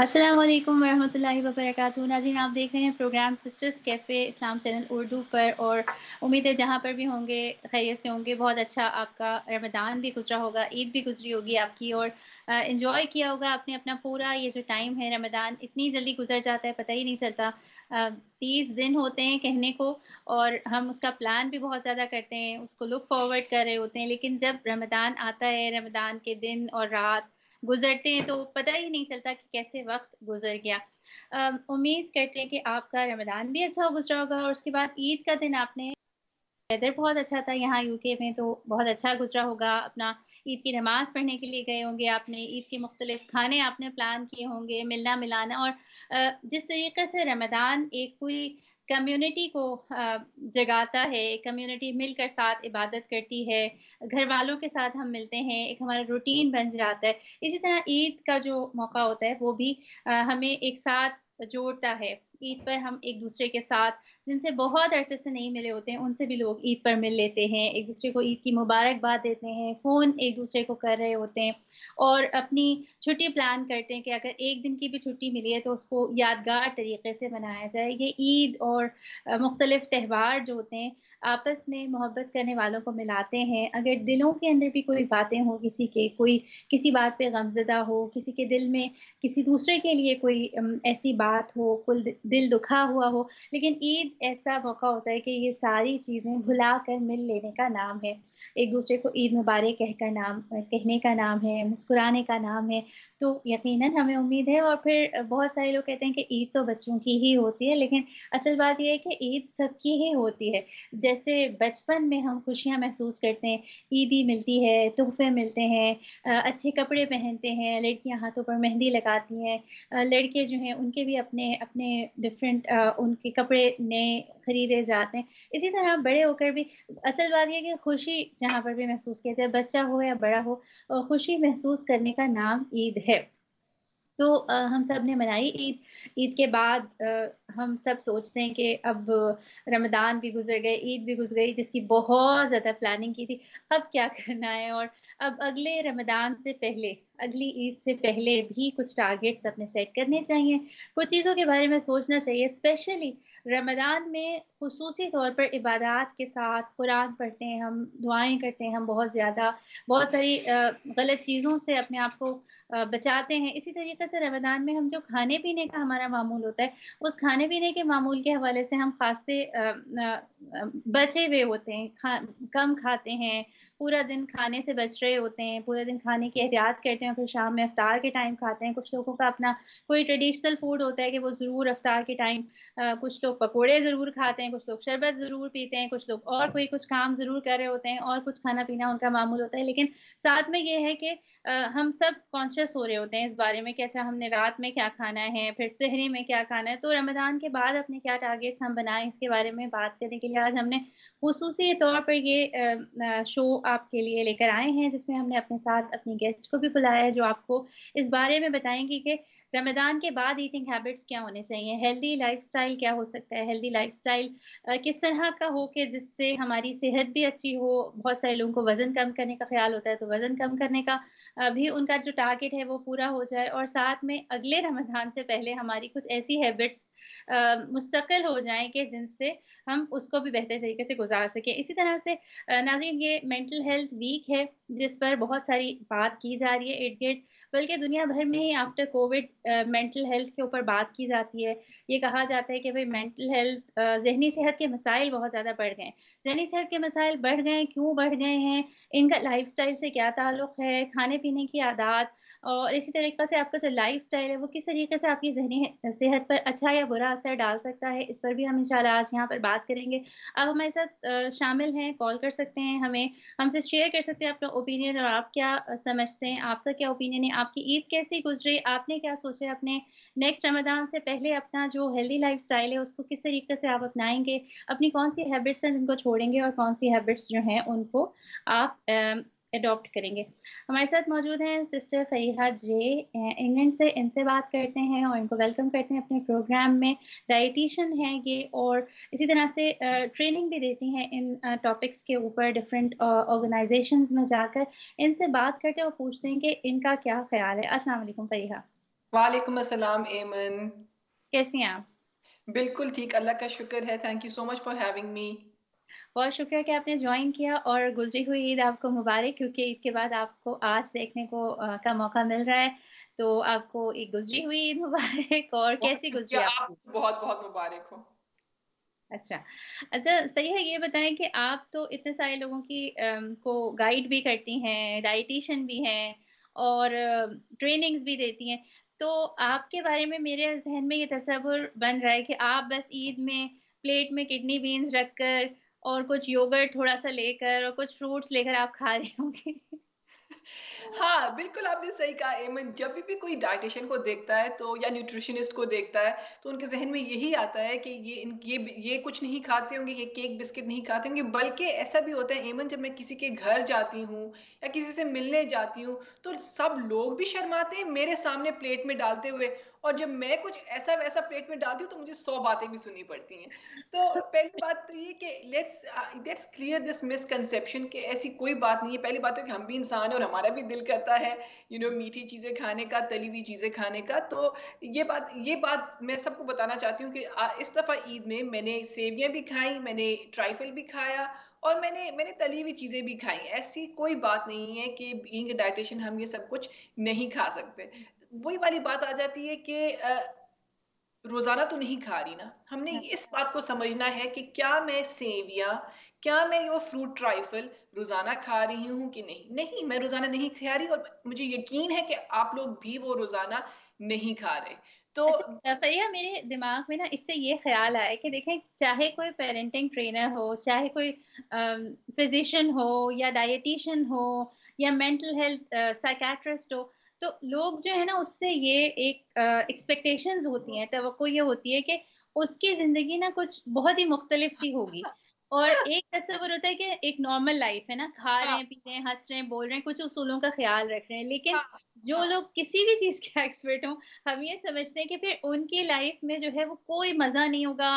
अस्सलाम वालेकुम वरहमतुल्लाहि वबरकातुहू। नाज़रीन, आप देख रहे हैं प्रोग्राम सिस्टर्स कैफ़े इस्लाम चैनल उर्दू पर, और उम्मीद है जहाँ पर भी होंगे खैरियत से होंगे। बहुत अच्छा आपका रमज़ान भी गुज़रा होगा, ईद भी गुज़री होगी आपकी, और एन्जॉय किया होगा आपने अपना पूरा ये जो टाइम है। रमज़ान इतनी जल्दी गुज़र जाता है, पता ही नहीं चलता। 30 दिन होते हैं कहने को, और हम उसका प्लान भी बहुत ज़्यादा करते हैं, उसको लुक फॉरवर्ड कर रहे होते हैं। लेकिन जब रमज़ान आता है, रमज़ान के दिन और रात गुज़रते हैं तो पता ही नहीं चलता कि कैसे वक़्त गुज़र गया। उम्मीद करते हैं कि आपका रमज़ान भी अच्छा गुज़रा होगा, और उसके बाद ईद का दिन आपने वेदर बहुत अच्छा था यहाँ यूके में, तो बहुत अच्छा गुज़रा होगा। अपना ईद की नमाज़ पढ़ने के लिए गए होंगे आपने, ईद के मुख्तलिफ़ खाने आपने प्लान किए होंगे, मिलना-मिलाना, और जिस तरीके से रमज़ान एक पूरी कम्युनिटी को जगाता है, एक कम्युनिटी मिलकर साथ इबादत करती है, घरवालों के साथ हम मिलते हैं, एक हमारा रूटीन बन जाता है। इसी तरह ईद का जो मौका होता है वो भी हमें एक साथ जोड़ता है। ईद पर हम एक-दूसरे के साथ जिनसे बहुत अरसे से नहीं मिले होते हैं, उनसे भी लोग ईद पर मिल लेते हैं, एक-दूसरे को ईद की मुबारकबाद देते हैं, फ़ोन एक-दूसरे को कर रहे होते हैं, और अपनी छुट्टी प्लान करते हैं कि अगर 1 दिन की भी छुट्टी मिली है तो उसको यादगार तरीके से मनाया जाए। ये ईद और मुख्तलिफ़ त्योहार जो होते हैं, आपस में मोहब्बत करने वालों को मिलाते हैं। अगर दिलों के अंदर भी कोई बातें हों किसी के, कोई किसी बात पे गमज़दा हो, किसी के दिल में किसी दूसरे के लिए कोई ऐसी बात हो, कुल दिल दुखा हुआ हो, लेकिन ईद ऐसा मौका होता है कि ये सारी चीज़ें भुला कर मिल लेने का नाम है। एक-दूसरे को ईद मुबारक कहने का नाम है, मुस्कुराने का नाम है। तो यकीनन हमें उम्मीद है, और फिर बहुत सारे लोग कहते हैं कि ईद तो बच्चों की ही होती है, लेकिन असल बात ये है कि ईद सबकी ही होती है। जैसे बचपन में हम खुशियाँ महसूस करते हैं, ईदी मिलती है, तोहफ़े मिलते हैं, अच्छे कपड़े पहनते हैं, लड़कियाँ हाथों पर मेहंदी लगाती हैं, लड़के जो हैं उनके भी अपने अपने डिफरेंट उनके कपड़े नए खरीदे जाते हैं। इसी तरह बड़े होकर भी असल बात ये है कि खुशी जहाँ पर भी महसूस किया जाए, बच्चा हो या बड़ा हो, खुशी महसूस करने का नाम ईद है। तो हम सब ने मनाई ईद। ईद के बाद हम सब सोचते हैं कि अब रमज़ान भी गुज़र गए, ईद भी गुज़र गई, जिसकी बहुत ज़्यादा प्लानिंग की थी। अब क्या करना है, और अब अगले रमज़ान से पहले, अगली ईद से पहले भी कुछ टारगेट्स अपने सेट करने चाहिए। कुछ चीज़ों के बारे में सोचना चाहिए, स्पेशली रमज़ान में ख़ुसूसी तौर पर इबादत के साथ कुरान पढ़ते हैं हम, दुआएँ करते हैं हम बहुत ज़्यादा, बहुत सारी गलत चीज़ों से अपने आप को बचाते हैं। इसी तरीके से रमज़ान में हम जो खाने-पीने का हमारा मामूल होता है, उस खाने-पीने के मामूल के हवाले से हम ख़ास से बचे हुए होते हैं, कम खाते हैं, पूरा दिन खाने से बच रहे होते हैं, पूरे दिन खाने की एहतियात करते हैं, फिर शाम में इफ्तार के टाइम खाते हैं। कुछ लोगों का अपना कोई ट्रेडिशनल फूड होता है कि वो ज़रूर इफ्तार के टाइम कुछ लोग पकोड़े ज़रूर खाते हैं, कुछ लोग शरबत ज़रूर पीते हैं, कुछ लोग और कोई कुछ काम ज़रूर कर रहे होते हैं, और कुछ खाना-पीना उनका मामूल होता है। लेकिन साथ में ये है कि हम सब कॉन्शियस हो रहे होते हैं इस बारे में कि अच्छा हमने रात में क्या खाना है, फिर सेहरी में क्या खाना है। तो रमज़ान के बाद अपने क्या टारगेट्स हम बनाएँ, इसके बारे में बात करने के लिए आज हमने ख़ुसूसी तौर पर ये शो आपके लिए लेकर आए हैं, जिसमें हमने अपने साथ अपनी गेस्ट को भी बुलाया है, जो आपको इस बारे में बताएँगी कि रमज़ान के बाद ईटिंग हैबिट्स क्या होने चाहिए, हेल्दी लाइफ़स्टाइल क्या हो सकता है, हेल्दी लाइफ़स्टाइल किस तरह का हो कि जिससे हमारी सेहत भी अच्छी हो। बहुत सारे लोगों को वज़न कम करने का ख़्याल होता है, तो वज़न कम करने का भी उनका जो टारगेट है वो पूरा हो जाए, और साथ में अगले रमज़ान से पहले हमारी कुछ ऐसी हैबिट्स मुस्तक़िल हो जाएँ कि जिनसे हम उसको भी बेहतर तरीके से गुज़ार सकें। इसी तरह से नाज़रीन, ये मेंटल हेल्थ वीक है, जिस पर बहुत सारी बात की जा रही है इर्द-गिर्द, बल्कि दुनिया भर में ही आफ्टर कोविड मेंटल हेल्थ के ऊपर बात की जाती है। ये कहा जाता है कि भई मेंटल हेल्थ, ज़हनी सेहत के मसाइल बहुत ज़्यादा बढ़ गए हैं। ज़हनी सेहत के मसाइल बढ़ गए हैं, क्यों बढ़ गए हैं? इनका लाइफ़स्टाइल से क्या ताल्लुक़ है? खाने-पीने की आदत, और इसी तरीक़े से आपका जो लाइफ़स्टाइल है वो किस तरीके से आपकी ज़हनी सेहत पर अच्छा या बुरा असर डाल सकता है, इस पर भी हम इंशाल्लाह आज यहाँ पर बात करेंगे। आप हमारे साथ शामिल हैं, कॉल कर सकते हैं हमें, हमसे शेयर कर सकते हैं अपना ओपिनियन, और आप क्या समझते हैं, आपका क्या ओपिनियन है, आपकी ईद कैसी गुज़री, आपने क्या सोचा है अपने नेक्स्ट रमज़ान से पहले अपना जो हेल्दी लाइफ़स्टाइल है उसको किस तरीके से आप अपनाएँगे, अपनी कौन-सी हैबिट्स हैं जिनको छोड़ेंगे, और कौन-सी हैबिट्स जो हैं उनको आप एडॉप्ट करेंगे। हमारे साथ मौजूद हैं सिस्टर फरीहा जे, इंग्लैंड से, इनसे बात करते हैं और इनको वेलकम करते हैं अपने प्रोग्राम में। डायटीशियन हैं ये, और इसी तरह से ट्रेनिंग भी देती हैं इन टॉपिक्स के ऊपर डिफरेंट ऑर्गेनाइजेशंस में जाकर। इनसे बात करते हैं और पूछते हैं कि इनका क्या ख़्याल है। अस्सलाम वालेकुम फरीहा। वालेकुम अस्सलाम एमन। कैसी हैं आप? बिल्कुल ठीक, अल्लाह का शुक्र है। Thank you so much for having me. बहुत शुक्र है कि आपने जॉइन किया और गुज़री हुई ईद आपको मुबारक क्योंकि ईद के बाद आपको आज देखने को का मौका मिल रहा है। तो आपको एक गुज़री हुई ईद मुबारक और बहुत कैसी गुज़री शुक्रिया, आपकी? आपको बहुत-बहुत मुबारक हो। अच्छा। अच्छा सही है ये बताएँ कि आप तो इतने सारे लोगों की को गाइड भी करती हैं, डायटीशियन भी हैं और ट्रेनिंग्स भी देती हैं। तो आपके बारे में मेरे ज़हन में ये तसव्वुर बन रहा है कि आप बस ईद में प्लेट में किडनी बीन्स रखकर और कुछ योगर्ट थोड़ा-सा लेकर और कुछ फ्रूट्स लेकर आप खा रही होंगी। हाँ, बिल्कुल आपने सही कहा एमन। जब भी कोई डायटीशियन को देखता है तो या न्यूट्रिशनिस्ट को देखता है, तो उनके ज़हन में यही आता है कि ये कुछ नहीं खाते होंगे, ये केक बिस्किट नहीं खाते होंगे। बल्कि ऐसा भी होता है एमन, जब मैं किसी के घर जाती हूँ या किसी से मिलने जाती हूँ, तो सब लोग भी शर्माते हैं मेरे सामने प्लेट में डालते हुए, और जब मैं कुछ ऐसा-वैसा प्लेट में डालती हूँ तो मुझे 100 बातें भी सुननी पड़ती हैं। तो पहली बात तो ये कि लेट्स क्लियर दिस मिसकंसेप्शन कि ऐसी कोई बात नहीं है। पहली बात है कि हम भी इंसान हैं और हमारा भी दिल करता है मीठी चीज़ें खाने का, तली हुई चीज़ें खाने का। तो ये बात मैं सबको बताना चाहती हूँ कि इस दफ़ा ईद में मैंने सेवियाँ भी खाई, मैंने ट्राइफल भी खाया और मैंने मैंने तली हुई चीज़ें भी खाई। ऐसी कोई बात नहीं है कि बीइंग अ डायटीशियन हम ये सब कुछ नहीं खा सकते। वही वाली बात आ जाती है कि रोज़ाना तो नहीं खा रही ना। हमने हाँ, इस बात को समझना है कि क्या मैं सेवियाँ, क्या मैं वो फ्रूट ट्राइफ़ल रोज़ाना खा रही हूँ कि नहीं? नहीं, मैं रोज़ाना नहीं खा रही और मुझे यकीन है कि आप लोग भी वो रोज़ाना नहीं खा रहे। तो अच्छा फ़रिया मेरे दिमाग में ना इससे ये ख़्याल आया कि देखें चाहे कोई पेरेंटिंग ट्रेनर हो, चाहे कोई फ़िज़िशियन हो या डायटीशियन हो या मेंटल हेल्थ साइकियाट्रिस्ट हो, तो लोग जो है ना उससे ये एक एक्सपेक्टेशंस होती हैं, तवक्को ये होती है कि उसकी ज़िंदगी ना कुछ बहुत ही मुख़्तलिफ़ सी होगी। और एक तस्वुर होता है कि एक नॉर्मल लाइफ़ है ना, खा रहे हाँ, हैं, पी रहे हैं, हँस रहे हैं, बोल रहे हैं, कुछ उसूलों का ख़्याल रख रहे हैं। लेकिन हाँ, जो हाँ। लोग किसी भी चीज़ के एक्सपर्ट हों, हम ये समझते हैं कि फिर उनकी लाइफ में जो है वो कोई मज़ा नहीं होगा,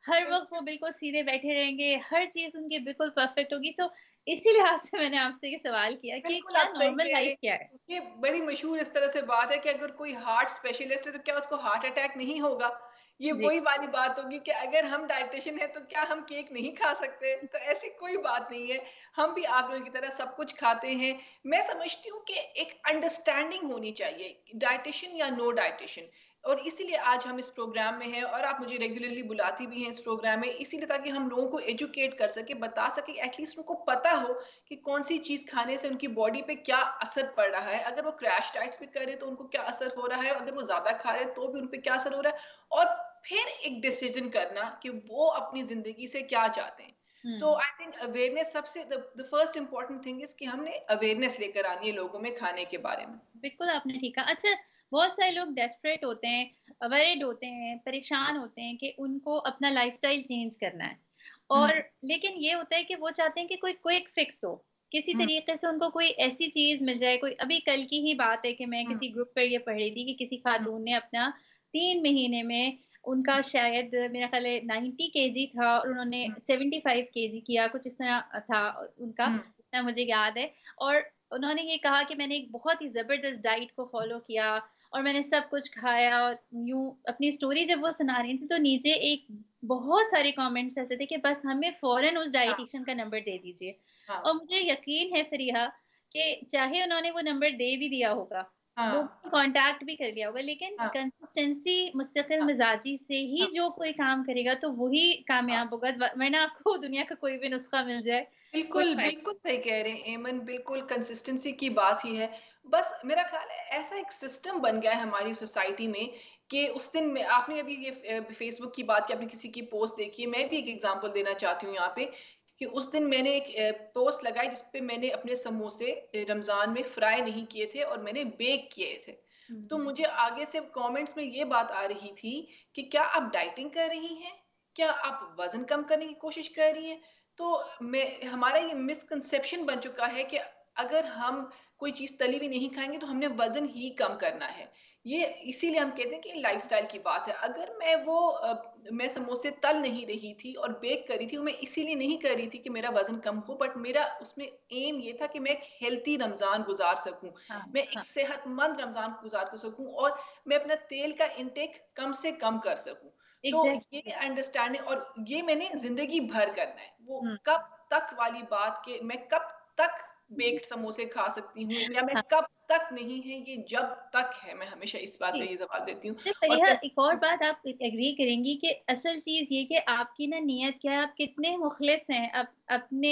हर वक़्त वो बिल्कुल सीधे बैठे रहेंगे, हर चीज़ उनकी बिल्कुल परफ़ेक्ट होगी। तो इसी लिहाज़ से मैंने आपसे ये सवाल किया कि बिल्कुल, क्या आप सही नॉर्मल कह रहे लाइफ हैं। क्या है? ये बड़ी मशहूर इस तरह से बात है कि अगर कोई हार्ट स्पेशलिस्ट है, तो क्या उसको हार्ट अटैक नहीं होगा? ये जी। वही वाली बात होगी कि अगर हम डायटीशियन हैं, तो क्या हम केक नहीं खा सकते? तो ऐसी कोई बात नहीं है। हम भी आप लोगों की तरह सब कुछ खाते हैं। मैं समझती हूँ कि एक अंडरस्टैंडिंग होनी चाहिए, डायटीशियन या नो डायटीशियन। और इसीलिए आज हम इस प्रोग्राम में हैं और आप मुझे रेगुलरली बुलाती भी हैं इस प्रोग्राम में, इसीलिए ताकि हम लोगों को एजुकेट कर सकें, बता सकें, एटलीस्ट उनको पता हो कि कौन-सी चीज़ खाने से उनकी बॉडी पे क्या असर पड़ रहा है। अगर वो क्रैश डाइट्स भी कर रहे हैं तो उनको क्या असर हो रहा है, अगर वो ज़्यादा खा रहे हैं तो भी उन पे क्या असर हो रहा है, और फिर एक डिसीज़न करना कि वो अपनी ज़िंदगी से क्या चाहते हैं। तो हुँ। आई थिंक अवेयरनेस सबसे the first important thing is कि हमने अवेयरनेस लेकर आनी है लोगों में खाने के बारे में। बिल्कुल, आपने ठीक कहा। अच्छा, बहुत सारे लोग डेस्परेट होते हैं, वरीड होते हैं, परेशान होते हैं कि उनको अपना लाइफ़स्टाइल चेंज करना है। हुँ, और लेकिन ये होता है कि वो चाहते हैं कि कोई क्विक फिक्स हो, किसी हुँ, तरीके से उनको कोई ऐसी चीज़ मिल जाए। कोई अभी कल की ही बात है कि मैं हुँ, किसी ग्रुप पर ये पढ़ रही थी कि किसी हुँ, खातून ने अपना 3 महीने में उनका शायद मेरा ख़्याल है 90 केजी था और उन्होंने हुँ, 75 केजी किया, कुछ इस तरह था उनका, हुँ, जितना मुझे याद है। और उन्होंने ये कहा कि मैंने एक बहुत ही ज़बरदस्त डाइट को फ़ॉलो किया और मैंने सब कुछ खाया और यूँ अपनी स्टोरी जब वो सुना रही थी, तो नीचे एक बहुत सारे कमेंट्स ऐसे थे कि बस हमें फ़ौरन उस हाँ, डायटीशियन का नंबर दे दीजिए। हाँ, और मुझे यकीन है फ़रीहा कि चाहे उन्होंने वो नंबर दे भी दिया होगा, हाँ, लोगों ने कॉन्टैक्ट भी कर लिया होगा, लेकिन हाँ, कंसिस्टेंसी, मुस्तकिल हाँ, मिज़ाजी से ही हाँ, जो कोई काम करेगा, तो वही हाँ। कामयाब होगा। वरना आपको दुनिया का कोई भी नुस्ख़ा मिल जाए, कोई बिल्कुल, फ़ायदा बिल्कुल सही कह रहे हैं एमन, बिल्कुल कंसिस्टेंसी की बात ही है। बस मेरा ख़्याल है ऐसा एक सिस्टम बन गया है हमारी सोसाइटी में कि उस दिन में आपने अभी ये फ़ेसबुक की बात की, आपने किसी की पोस्ट देखी है, मैं भी एक एग्ज़ाम्पल देना चाहती हूँ यहाँ पे कि उस दिन मैंने एक पोस्ट लगाई जिस पे मैंने अपने समोसे रमज़ान में फ्राई नहीं किए थे और मैंने बेक किए थे। हुँ, तो हुँ। मुझे आगे से कमेंट्स में ये बात आ रही थी कि क्या आप डाइटिंग कर रही हैं? क्या आप वज़न कम करने की कोशिश कर रही हैं? तो मैं हमारा ये मिसकंसेप्शन बन चुका है कि अगर हम कोई चीज़ तली हुई नहीं खाएँगे तो हमने वज़न ही कम करना है। ये इसीलिए हम कहते हैं कि लाइफ़स्टाइल की बात है। अगर मैं समोसे तल नहीं रही थी और बेक कर रही थी, वो मैं इसीलिए नहीं कर रही थी कि मेरा वज़न कम हो, बट मेरा उसमें एम ये था कि मैं एक हेल्थी रमज़ान गुज़ार सकूँ। हाँ, मैं एक हाँ, सेहतमंद रमज़ान गुज़ार कर सकूँ और मैं अपना तेल का इंटेक कम से कम कर सकूँ। तो ये एग्ज़ैक्टली। अंडरस्टैंडिंग, और ये मैंने ज़िंदगी भर करना है। वो हुँ, कब तक वाली बात कि मैं कब तक बेक्ड समोसे खा सकती हूँ या मैं हाँ, कब तक नहीं है, ये जब तक है, मैं हमेशा इस बात का जी। ये जवाब देती हूँ। तो और फरीहा एक और बात कंसिस्टेंसी। आप एग्री करेंगी कि असल चीज़ ये कि आपकी ना नीयत क्या है, आप कितने मुखलिस हैं अपने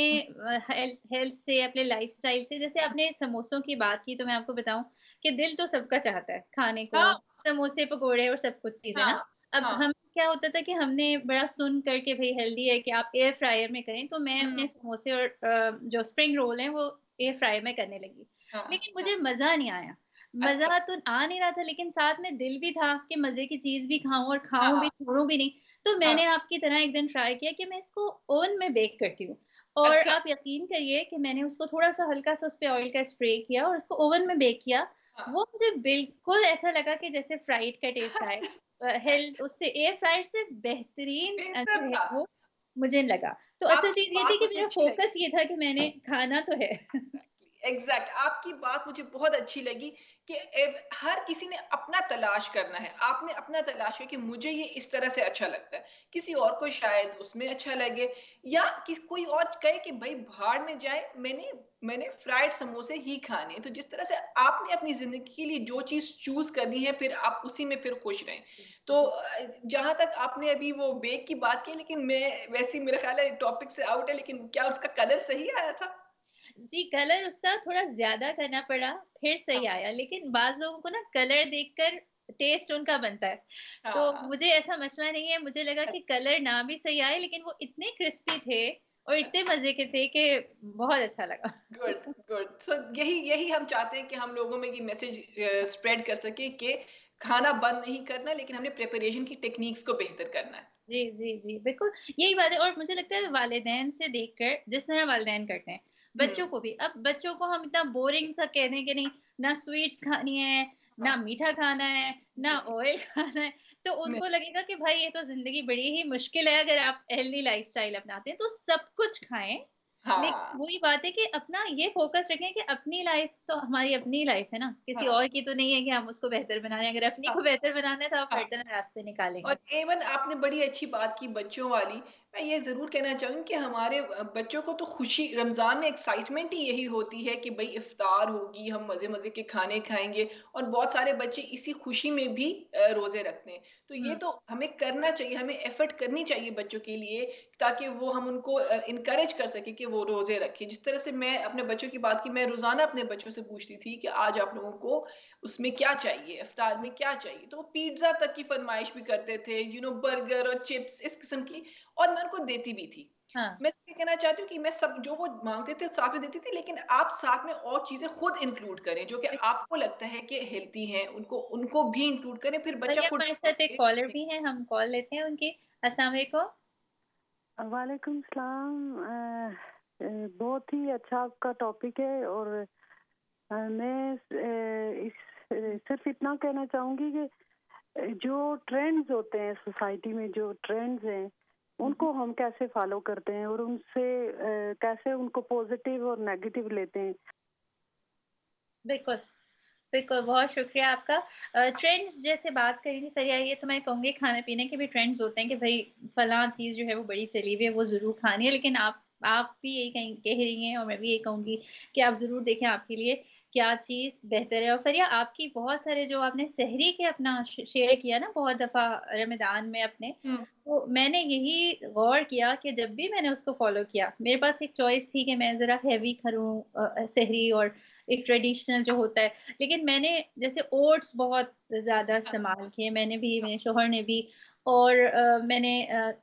हेल्थ से, अपने लाइफ़स्टाइल से। जैसे आपने समोसों की बात की तो मैं आपको बताऊँ कि दिल तो सबका चाहता है खाने को, हाँ, समोसे, पकोड़े और सब कुछ चीज़ें ना। हाँ, अब हाँ। हम क्या होता था कि हमने बड़ा सुन कर के भई हेल्दी है कि आप एयर फ्रायर में करें, तो मैं हुँ, अपने समोसे और जो स्प्रिंग रोल हैं वो एयर फ्रायर में करने लगी। हाँ, लेकिन हाँ। मुझे मज़ा नहीं आया। अच्छा। मज़ा तो आ नहीं रहा था, लेकिन साथ में दिल भी था कि मज़े की चीज़ भी खाऊँ और खाऊँ भी, हाँ, छोड़ूँ भी नहीं। तो हाँ। मैंने आपकी तरह एक दिन ट्राई किया कि मैं इसको ओवन में बेक करती हूँ, और अच्छा। आप यकीन करिए कि मैंने उसको थोड़ा-सा हल्का-सा उसपे ऑयल का स्प्रे किया और उसको ओवन में बेक किया। हाँ। वो मुझे बिल्कुल ऐसा लगा कि जैसे फ्राइड का टेस्ट आए। अच्छा, हेल्थ उससे एयर फ्रायर से बेहतरीन बेहतर जो है था। वो मुझे लगा। तो असल आपकी चीज़ ये थी बात कि मुझे मेरा अच्छी लगी। फ़ोकस ये था कि मैंने खाना तो है। एग्जैक्ट, आपकी बात मुझे बहुत अच्छी लगी कि हर किसी ने अपना तलाश करना है। आपने अपना तलाश है कि मुझे ये इस तरह से अच्छा लगता है, किसी और को शायद उसमें अच्छा लगे, या कोई और कहे कि भाई भाड़ में जाए, मैंने मैंने फ्राइड समोसे ही खाने हैं। तो जिस तरह से आपने अपनी जिंदगी के लिए जो चीज चूज करनी है, फिर आप उसी में फिर खुश रहें। तो जी। जहां तक आपने अभी वो बेक की बात की, लेकिन मैं वैसे ही, मेरा ख्याल है टॉपिक से आउट है, लेकिन क्या उसका कलर सही आया था? जी, कलर उसका थोड़ा ज़्यादा करना पड़ा, फिर सही हाँ, आया। लेकिन बाज़ लोगों को ना कलर देखकर टेस्ट उनका बनता है। हाँ, तो हाँ। मुझे ऐसा मसला नहीं है, मुझे लगा कि कलर ना भी सही आए लेकिन वो इतने क्रिस्पी थे और इतने मज़े के थे कि बहुत अच्छा लगा। Good, good. सो यही यही हम चाहते हैं कि हम लोगों में ये मैसेज स्प्रेड कर सके कि खाना बंद नहीं करना, लेकिन हमने प्रिपरेशन की टेक्निक्स को बेहतर करना है। जी, जी, जी, बिल्कुल, यही बात है। और मुझे लगता है वालिदैन से देखकर जिस तरह वालिदैन करते हैं, हुँ, बच्चों को भी। अब बच्चों को हम इतना बोरिंग सा कह दें कि नहीं, ना स्वीट्स खानी है, हाँ, ना मीठा खाना है, ना नहीं, ऑयल खाना है, तो नहीं, उनको लगेगा कि भाई ये तो ज़िंदगी बड़ी ही मुश्किल है अगर आप हेल्दी लाइफ़स्टाइल अपनाते हैं, तो सब कुछ खाएँ। हाँ, लेकिन वही बात है कि अपना ये फ़ोकस रखें कि अपनी लाइफ़ तो हमारी अपनी लाइफ़ है ना, किसी हाँ, और की तो नहीं है कि हम उसको बेहतर बना रहे हैं। अगर अपनी हाँ, को बेहतर बनाना है तो आप हर हाँ। तरह रास्ते निकालेंगे। और इवन आपने बड़ी अच्छी बात की बच्चों वाली। मैं ये ज़रूर कहना चाहूँगी कि हमारे बच्चों को तो खुशी, रमज़ान में एक्साइटमेंट ही यही होती है कि भई इफ्तार होगी, हम मज़े-मज़े के खाने खाएँगे, और बहुत सारे बच्चे इसी खुशी में भी रोज़े रखते हैं। तो ये हुँ, तो हमें करना चाहिए, हमें एफ़र्ट करनी चाहिए बच्चों के लिए, ताकि वो हम उनको एनकरेज कर सकें कि वो रोज़े रखें। जिस तरह से मैं अपने बच्चों की बात की, मैं रोज़ाना अपने बच्चों से पूछती थी कि आज आप लोगों को उसमें क्या चाहिए, इफ्तार में क्या चाहिए? तो वो पिज़्ज़ा तक की फ़रमाइश भी करते थे, बर्गर और चिप्स इस किस्म की, और मैं उनको देती भी थी। हाँ। मैं सिर्फ़ ये कहना चाहती हूँ कि मैं सब जो वो माँगते थे साथ में देती थी, लेकिन आप साथ में और चीज़ें खुद इंक्लूड करें, जो कि आपको लगता है कि हेल्दी हैं, उनको उनको भी इंक्लूड करें, फिर बच्चा चलिए खुद हमारे साथ एक कॉलर भी हैं, हम कॉल लेते हैं उनकी। अस्सलाम वालेकुम। वालेकुम सलाम। बहुत ही अच्छा आपका टॉपिक है और मैं सिर्फ इतना कहना चाहूँगी कि जो ट्रेंड्स होते हैं सोसाइटी में, जो ट्रेंड्स हैं हुँ, हुँ। उनको हम कैसे फॉलो करते हैं और उनसे कैसे उनको पॉजिटिव और नेगेटिव लेते हैं। बिल्कुल, बिल्कुल, बहुत शुक्रिया आपका। ट्रेंड्स जैसे बात करी थी फरिया, ये तो मैं कहूँगी खाने-पीने के भी ट्रेंड्स होते हैं कि भई फलाँ चीज़ जो है वो बड़ी चली हुई है, वो ज़रूर खानी है। लेकिन आप भी यही कह रही हैं और मैं भी यही कहूँगी कि आप ज़रूर देखें आपके लिए क्या चीज़ बेहतर है। और फरिया, आपकी बहुत सारे जो आपने सहरी के अपना शेयर किया ना बहुत दफ़ा रमज़ान में अपने, हुँ, तो मैंने यही गौर किया कि जब भी मैंने उसको फ़ॉलो किया, मेरे पास एक चॉइस थी कि मैं ज़रा हेवी करूँ सहरी और एक ट्रेडिशनल जो होता है। लेकिन मैंने जैसे ओट्स बहुत ज़्यादा हाँ, इस्तेमाल किए, मैंने भी, हाँ, मेरे शौहर ने भी। और मैंने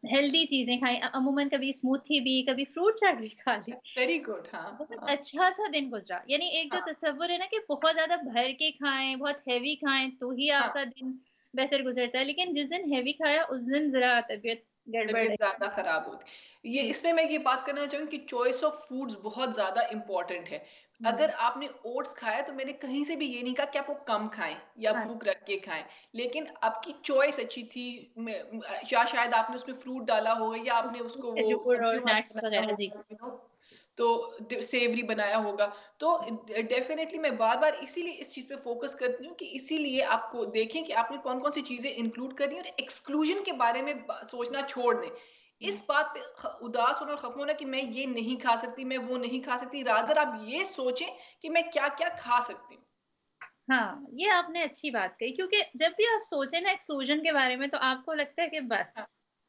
हेल्दी चीज़ें खाई, अमूमन कभी स्मूथी भी, कभी फ्रूट चाट भी खा ली। Very good. हाँ, बहुत हाँ, अच्छा-सा दिन गुज़रा। यानी एक जो हाँ, तसव्वुर है ना कि बहुत ज़्यादा भर के खाएँ, बहुत हेवी खाएँ, तो ही हाँ। आपका दिन बेहतर गुज़रता है। लेकिन जिस दिन हेवी खाया, उस दिन ज़रा तबीयत गड़बड़ तबीयत रही। ज़्यादा खराब होती। ये जी। इसमें मैं ये बात करना चाहूँगी कि चॉइस ऑफ फूड्स बहुत ज़्यादा इम्पोर्टेंट है। अगर आपने ओट्स खाया तो मैंने कहीं से भी ये नहीं कहा कि आप वो कम खाएं या हाँ, भूख रख के खाएं, लेकिन आपकी चॉइस अच्छी थी। या शायद आपने उसमें फ्रूट डाला होगा या आपने उसको वो खजूर और सब्जियों वाला नट्स बनाया वगैरह जी। होगा, तो सेवरी बनाया होगा। तो डेफिनेटली मैं बार बार इसीलिए इस चीज पे फोकस करती हूँ कि इसीलिए आपको देखें कि आपने कौन कौन सी चीजें इंक्लूड करनी है, और एक्सक्लूजन के बारे में सोचना छोड़ दें। हम्म, इस बात पे उदास होना और खफा होना कि मैं ये नहीं खा सकती, मैं वो नहीं खा सकती, रादर आप ये सोचें कि मैं क्या क्या खा सकती हूँ। हाँ, ये आपने अच्छी बात कही क्योंकि जब भी आप सोचे ना एक्सक्लूजन के बारे में तो आपको लगता है कि बस हाँ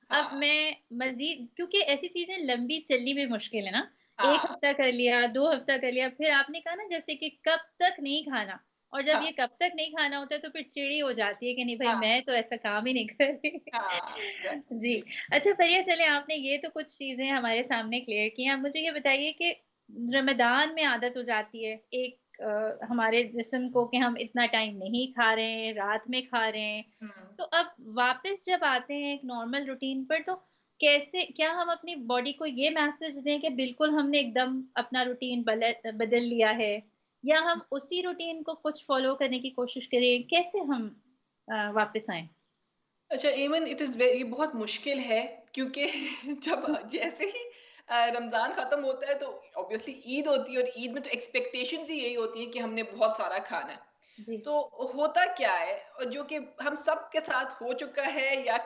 अब हाँ मैं मज़ीद, क्योंकि ऐसी चीज़ें लंबी चलनी भी मुश्किल है ना। 1 हाँ हफ्ता कर लिया, 2 हफ्ता कर लिया, फिर आपने कहा ना जैसे कि कब तक नहीं खाना, और जब ये हाँ कब तक नहीं खाना होता है तो फिर चिढ़ी हो जाती है कि नहीं भाई हाँ मैं तो ऐसा काम ही नहीं कर रही। हाँ एग्जैक्टली जी। बिल्कुल। अच्छा फरिया, चलें आपने ये तो कुछ चीज़ें हमारे सामने क्लियर की हैं। आप मुझे ये बताइए कि रमज़ान में आदत हो जाती है एक हमारे जिस्म को कि हम इतना टाइम नहीं खा रहे हैं, रात में खा रहे हैं। हम्म। तो अब वापस जब आते हैं एक नॉर्मल रूटीन पर तो कैसे, क्या हम अपनी बॉडी को ये मैसेज दें कि बिल्कुल हमने एकदम अपना रूटीन बदल लिया है, या हम उसी रूटीन को कुछ फ़ॉलो करने की कोशिश करें? कैसे हम वापस आएँ? अच्छा एमन, इट इज ये बहुत मुश्किल है, क्योंकि जब जैसे ही रमजान खत्म होता है तो ऑब्वियसली ईद होती है, और ईद में तो एक्सपेक्टेशंस ही यही होती है कि हमने बहुत सारा खाना है। जी। तो होता क्या है, और जो कि हम सब के साथ हो चुका है या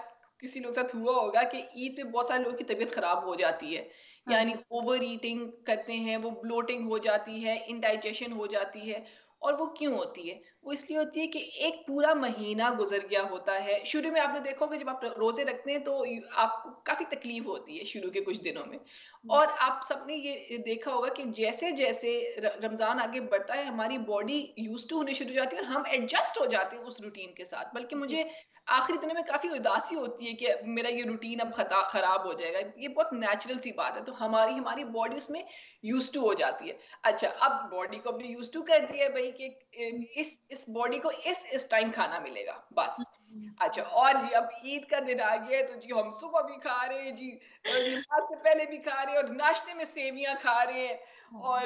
किसी लोग के साथ हुआ होगा, कि ईद पे बहुत सारे लोगों की तबीयत खराब हो जाती है, हाँ यानी जी। ओवर ईटिंग करते हैं, वो ब्लोटिंग हो जाती है, इनडाइजेशन हो जाती है। और वो क्यों होती है? वो इसलिए होती है कि एक पूरा महीना गुजर गया होता है। शुरू में आपने देखा होगा, जब आप रोजे रखते हैं तो आपको काफी तकलीफ होती है शुरू के कुछ दिनों में। हुँ, और आप सबने ये देखा होगा कि जैसे जैसे रमजान आगे बढ़ता है, हमारी बॉडी यूज टू होने शुरू हो जाती है और हम एडजस्ट हो जाते हैं उस रूटीन के साथ। बल्कि जी। मुझे आखिरी दिनों में काफी उदासी होती है कि मेरा ये रूटीन अब खराब हो जाएगा। ये बहुत नेचुरल सी बात है, तो हमारी हमारी बॉडी उसमें यूज टू हो जाती है। अच्छा, अब बॉडी को अपने यूज टू कर दिया है भाई कि हुँ, इस बॉडी को इस टाइम खाना मिलेगा बस। हुँ, हुँ, अच्छा, और जी अब ईद का दिन आ गया है, तो जी हम सुबह भी खा रहे हैं जी, नमाज से पहले भी खा रहे हैं, और नाश्ते में सेवियां खा रहे हैं। हाँ। और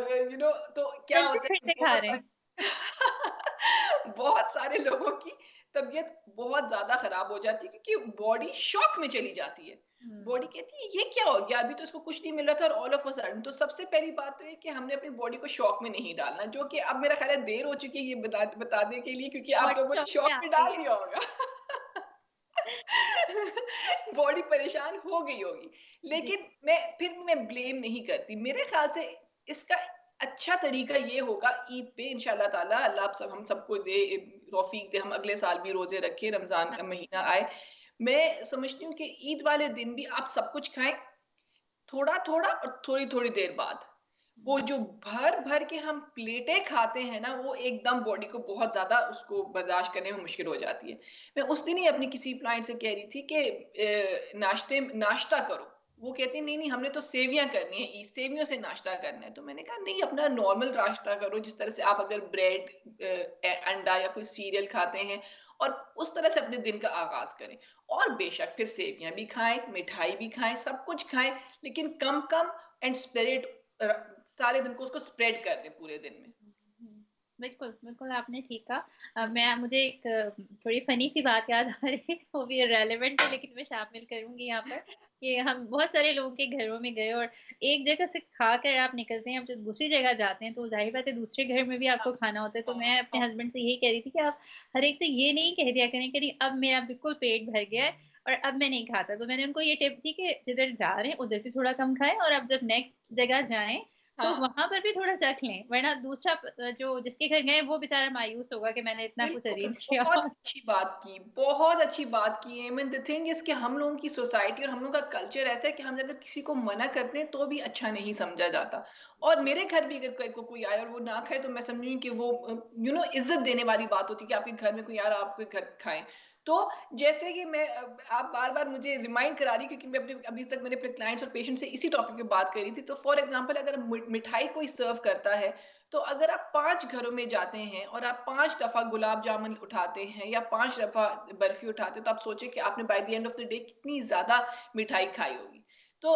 तो क्या होता है कि चलते-फिरते खा बहुत रहे हैं। सारे बहुत सारे लोगों की तबीयत बहुत ज्यादा खराब हो जाती है, क्योंकि बॉडी शॉक में चली जाती है। बॉडी हुँ, कहती है ये क्या हो गया, अभी तो इसको कुछ नहीं मिल रहा था और ऑल ऑफ अ सडन। तो सबसे पहली बात तो ये कि हमने अपनी बॉडी को शॉक में नहीं डालना, जो कि अब मेरा ख्याल है देर हो चुकी है ये बताने के लिए, क्योंकि आप बॉडी लोगों शॉक ने में शॉक आ में गई डाल है। दिया होगा। बॉडी परेशान हो गई होगी। जी। लेकिन मैं ब्लेम नहीं करती। मेरे ख्याल से इसका अच्छा तरीका ये होगा, ईद पे इंशाल्लाह ताला अल्लाह आप सब हम सबको दे तौफीक दे, हम अगले साल भी रोजे रखें, रमजान हाँ, का महीना आए। मैं समझती हूँ कि ईद वाले दिन भी आप सब कुछ खाएं, थोड़ा थोड़ा और थोड़ी थोड़ी देर बाद। वो हुँ, जो भर भर के हम प्लेटें खाते हैं ना, वो एकदम बॉडी को बहुत ज्यादा उसको बर्दाश्त करने में मुश्किल हो जाती है। मैं उस दिन ही अपनी किसी क्लाइंट से कह रही थी कि नाश्ता करो। वो कहती है नहीं नहीं, हमने तो सेवियां करनी है, सेवियों से नाश्ता करना है। तो मैंने कहा नहीं, अपना नॉर्मल नाश्ता करो, जिस तरह से आप अगर ब्रेड, अंडा या कोई सीरियल खाते हैं, और उस तरह से अपने दिन का आगाज करें। और बेशक फिर सेवियां भी खाएं, मिठाई भी खाएं, सब कुछ खाएं, लेकिन कम कम, एंड स्प्रेड, सारे दिन को उसको स्प्रेड कर दें पूरे दिन में। हुँ। बिल्कुल, बिल्कुल आपने ठीक कहा। मैं मुझे एक थोड़ी फ़नी सी बात याद आ रही है, वो भी रेलेवेंट है लेकिन मैं शामिल करूँगी यहाँ पर, कि हम बहुत सारे लोगों के घरों में गए और एक जगह से खाकर आप निकलते हैं, अब जब दूसरी जगह जाते हैं तो ज़ाहिर बात है दूसरे घर में भी आपको खाना होता है। तो हाँ मैं अपने हाँ हस्बैंड से यही कह रही थी कि आप हर एक से ये नहीं कह दिया करें कि नहीं अब मेरा बिल्कुल पेट भर गया है और अब मैं नहीं खाता। तो मैंने उनको ये टिप दी कि जिधर जा रहे हैं उधर भी थोड़ा कम खाएँ, और अब जब नेक्स्ट जगह जाएँ तो हाँ, वहाँ पर भी थोड़ा चख लें, वरना दूसरा जो जिसके घर गए वो बेचारा मायूस होगा कि मैंने इतना कुछ बिल्कुल, अरेंज किया। बहुत अच्छी बात की, बहुत अच्छी बात की। I mean the thing is कि हम लोगों की सोसाइटी और हम लोगों का कल्चर ऐसा है कि हम अगर किसी को मना करते हैं तो भी अच्छा नहीं समझा जाता। और मेरे घर भी अगर कोई आए और वो ना खाए, तो मैं समझूँगी कि वो इज़्ज़त देने वाली बात होती है कि आपके घर में कोई आ रहा है, आपके घर खाएँ। तो जैसे कि आप बार-बार मुझे रिमाइंड करा रही, क्योंकि मैं अपने अभी तक मैंने अपने क्लाइंट्स और पेशेंट से इसी टॉपिक पे बात करी थी। तो फॉर एग्ज़ाम्पल, अगर मिठाई कोई सर्व करता है, तो अगर आप 5 घरों में जाते हैं और आप 5 दफ़ा गुलाब जामुन उठाते हैं या 5 दफ़ा बर्फी उठाते हैं, तो आप सोचिए कि आपने by the end of the day कितनी ज़्यादा मिठाई खाई होगी। तो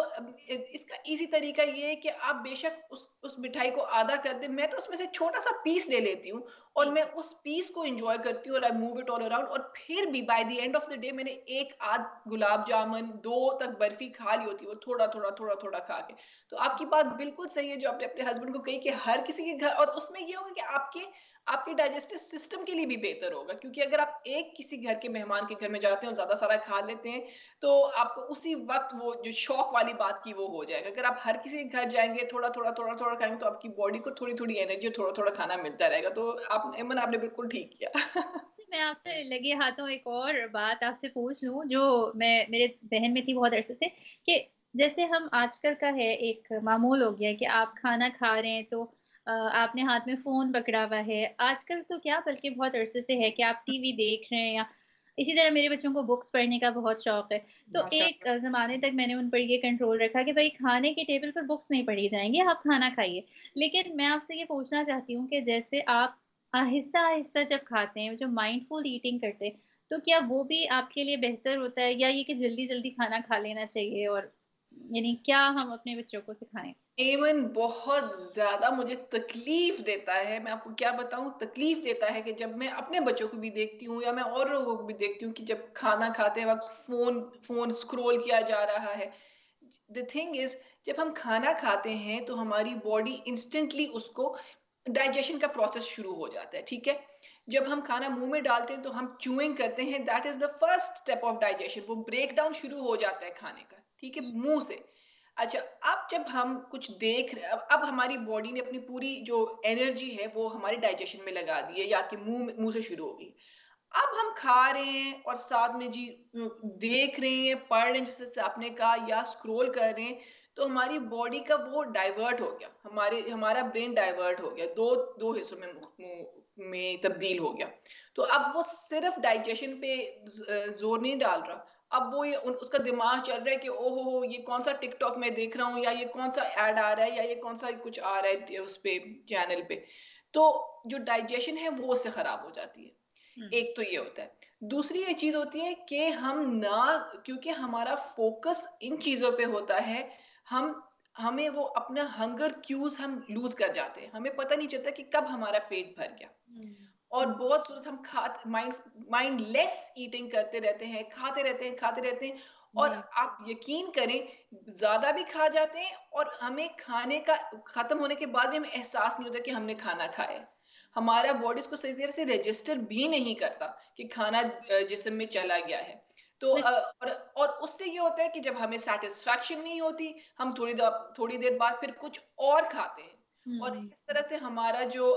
इसका इजी तरीका ये है कि आप बेशक उस मिठाई को आधा कर दें, मैं तो उसमें से छोटा सा पीस ले लेती हूँ और जी। मैं उस पीस को एंजॉय करती हूँ और I move it all around, और फिर भी by the end of the day मैंने एक आध गुलाब जामुन, दो तक बर्फी खा ली होती है, वो थोड़ा थोड़ा थोड़ा थोड़ा खा के। तो आपकी बात बिल्कुल सही है जो आपने अपने हस्बैंड को कही कि हर किसी के घर, और उसमें ये होगा कि आपके आपके डाइजेस्टिव सिस्टम के लिए भी बेहतर होगा, क्योंकि अगर आप एक किसी घर के मेहमान के घर में जाते हैं और ज्यादा सारा खा लेते हैं, तो आपको उसी वक्त वो जो शौक वाली बात की वो हो जाएगा। अगर आप हर किसी के घर जाएंगे, थोड़ा थोड़ा थोड़ा थोड़ा खाएंगे, तो आपकी बॉडी को थोड़ी थोड़ी एनर्जी, थोड़ा थोड़ा खाना मिलता रहेगा। तो आप एमन, आपने बिल्कुल ठीक किया। मैं आपसे लगे हाथों एक और बात आपसे पूछ लूँ जो मैं मेरे ज़हन में थी बहुत अरसे से, कि जैसे हम आजकल का है एक मामूल हो गया है कि आप खाना खा रहे हैं तो आपने हाथ में फ़ोन पकड़ा हुआ है। आजकल तो क्या बल्कि बहुत अरसे से है कि आप टीवी देख रहे हैं, या इसी तरह मेरे बच्चों को बुक्स पढ़ने का बहुत शौक है। तो एक माशाल्लाह। ज़माने तक मैंने उन पर ये कंट्रोल रखा कि भई खाने की टेबल पर बुक्स नहीं पढ़ी जाएँगी, आप खाना खाइए। लेकिन मैं आपसे ये पूछना चाहती हूँ कि जैसे आप आहिस्ता-आहिस्ता जब खाते हैं, जो माइंडफुल ईटिंग करते हैं, तो क्या वो भी आपके लिए बेहतर होता है, या ये कि जल्दी-जल्दी खाना खा लेना चाहिए, और यानी क्या हम अपने बच्चों को सिखाएँ? इवन बहुत ज़्यादा मुझे तकलीफ़ देता है, मैं आपको क्या बताऊँ, तकलीफ़ देता है कि जब मैं अपने बच्चों को भी देखती हूँ या मैं और लोगों को भी देखती हूँ कि जब खाना खाते वक़्त फ़ोन फ़ोन स्क्रॉल किया जा रहा है। द थिंग इज़, जब हम खाना खाते हैं तो हमारी बॉडी इंस्टेंटली उसको डाइजेशन का प्रोसेस शुरू हो जाता है, ठीक है? जब हम खाना मुँह में डालते हैं तो हम च्यूइंग करते हैं, that is the first step of digestion, वो ब्रेकडाउन शुरू हो जाता है खाने का, ठीक है? हुँ, मुँह से। अच्छा, अब जब हम कुछ देख रहे, अब हमारी बॉडी ने अपनी पूरी जो एनर्जी है वो हमारे डाइजेशन में लगा दी है, या कि मुंह से शुरू होगी। अब हम खा रहे हैं और साथ में जी देख रहे हैं, पढ़ रहे हैं, जैसे आपने कहा, या स्क्रॉल कर रहे हैं, तो हमारी बॉडी का वो डाइवर्ट हो गया, हमारा ब्रेन डाइवर्ट हो गया, दो दो हिस्सों में में तब्दील हो गया। तो अब वो सिर्फ डाइजेशन पे जोर नहीं डाल रहा। अब वो उसका दिमाग चल रहा है कि ओहो हो, ये कौन सा टिकटॉक में देख रहा हूँ, या ये कौन सा ऐड आ रहा है, या ये कौन सा कुछ आ रहा है उस पे, चैनल पे। तो जो डाइजेशन है वो उससे खराब हो जाती है। हुँ, एक तो ये होता है। दूसरी ये चीज़ होती है कि हम ना, क्योंकि हमारा फ़ोकस इन चीज़ों पे होता है, हम हमें वो अपना हंगर क्यूज़ हम लूज़ कर जाते हैं। हमें पता नहीं चलता कि कब हमारा पेट भर गया। हुँ, और हुँ, बहुत सूरत हम माइंडलेस ईटिंग करते रहते हैं, खाते रहते हैं, और जी, आप यकीन करें, ज़्यादा भी खा जाते हैं और हमें खाने का खत्म होने के बाद भी हमें एहसास नहीं होता कि हमने खाना खाया है। हमारा बॉडी इसको सही तरह से रजिस्टर भी नहीं करता कि खाना जिस्म में चला गया है। तो बिल और उससे ये होता है कि जब हमें सैटिस्फैक्शन नहीं होती, हम थोड़ी देर बाद फिर कुछ और खाते हैं, और हुँ, इस तरह से हमारा जो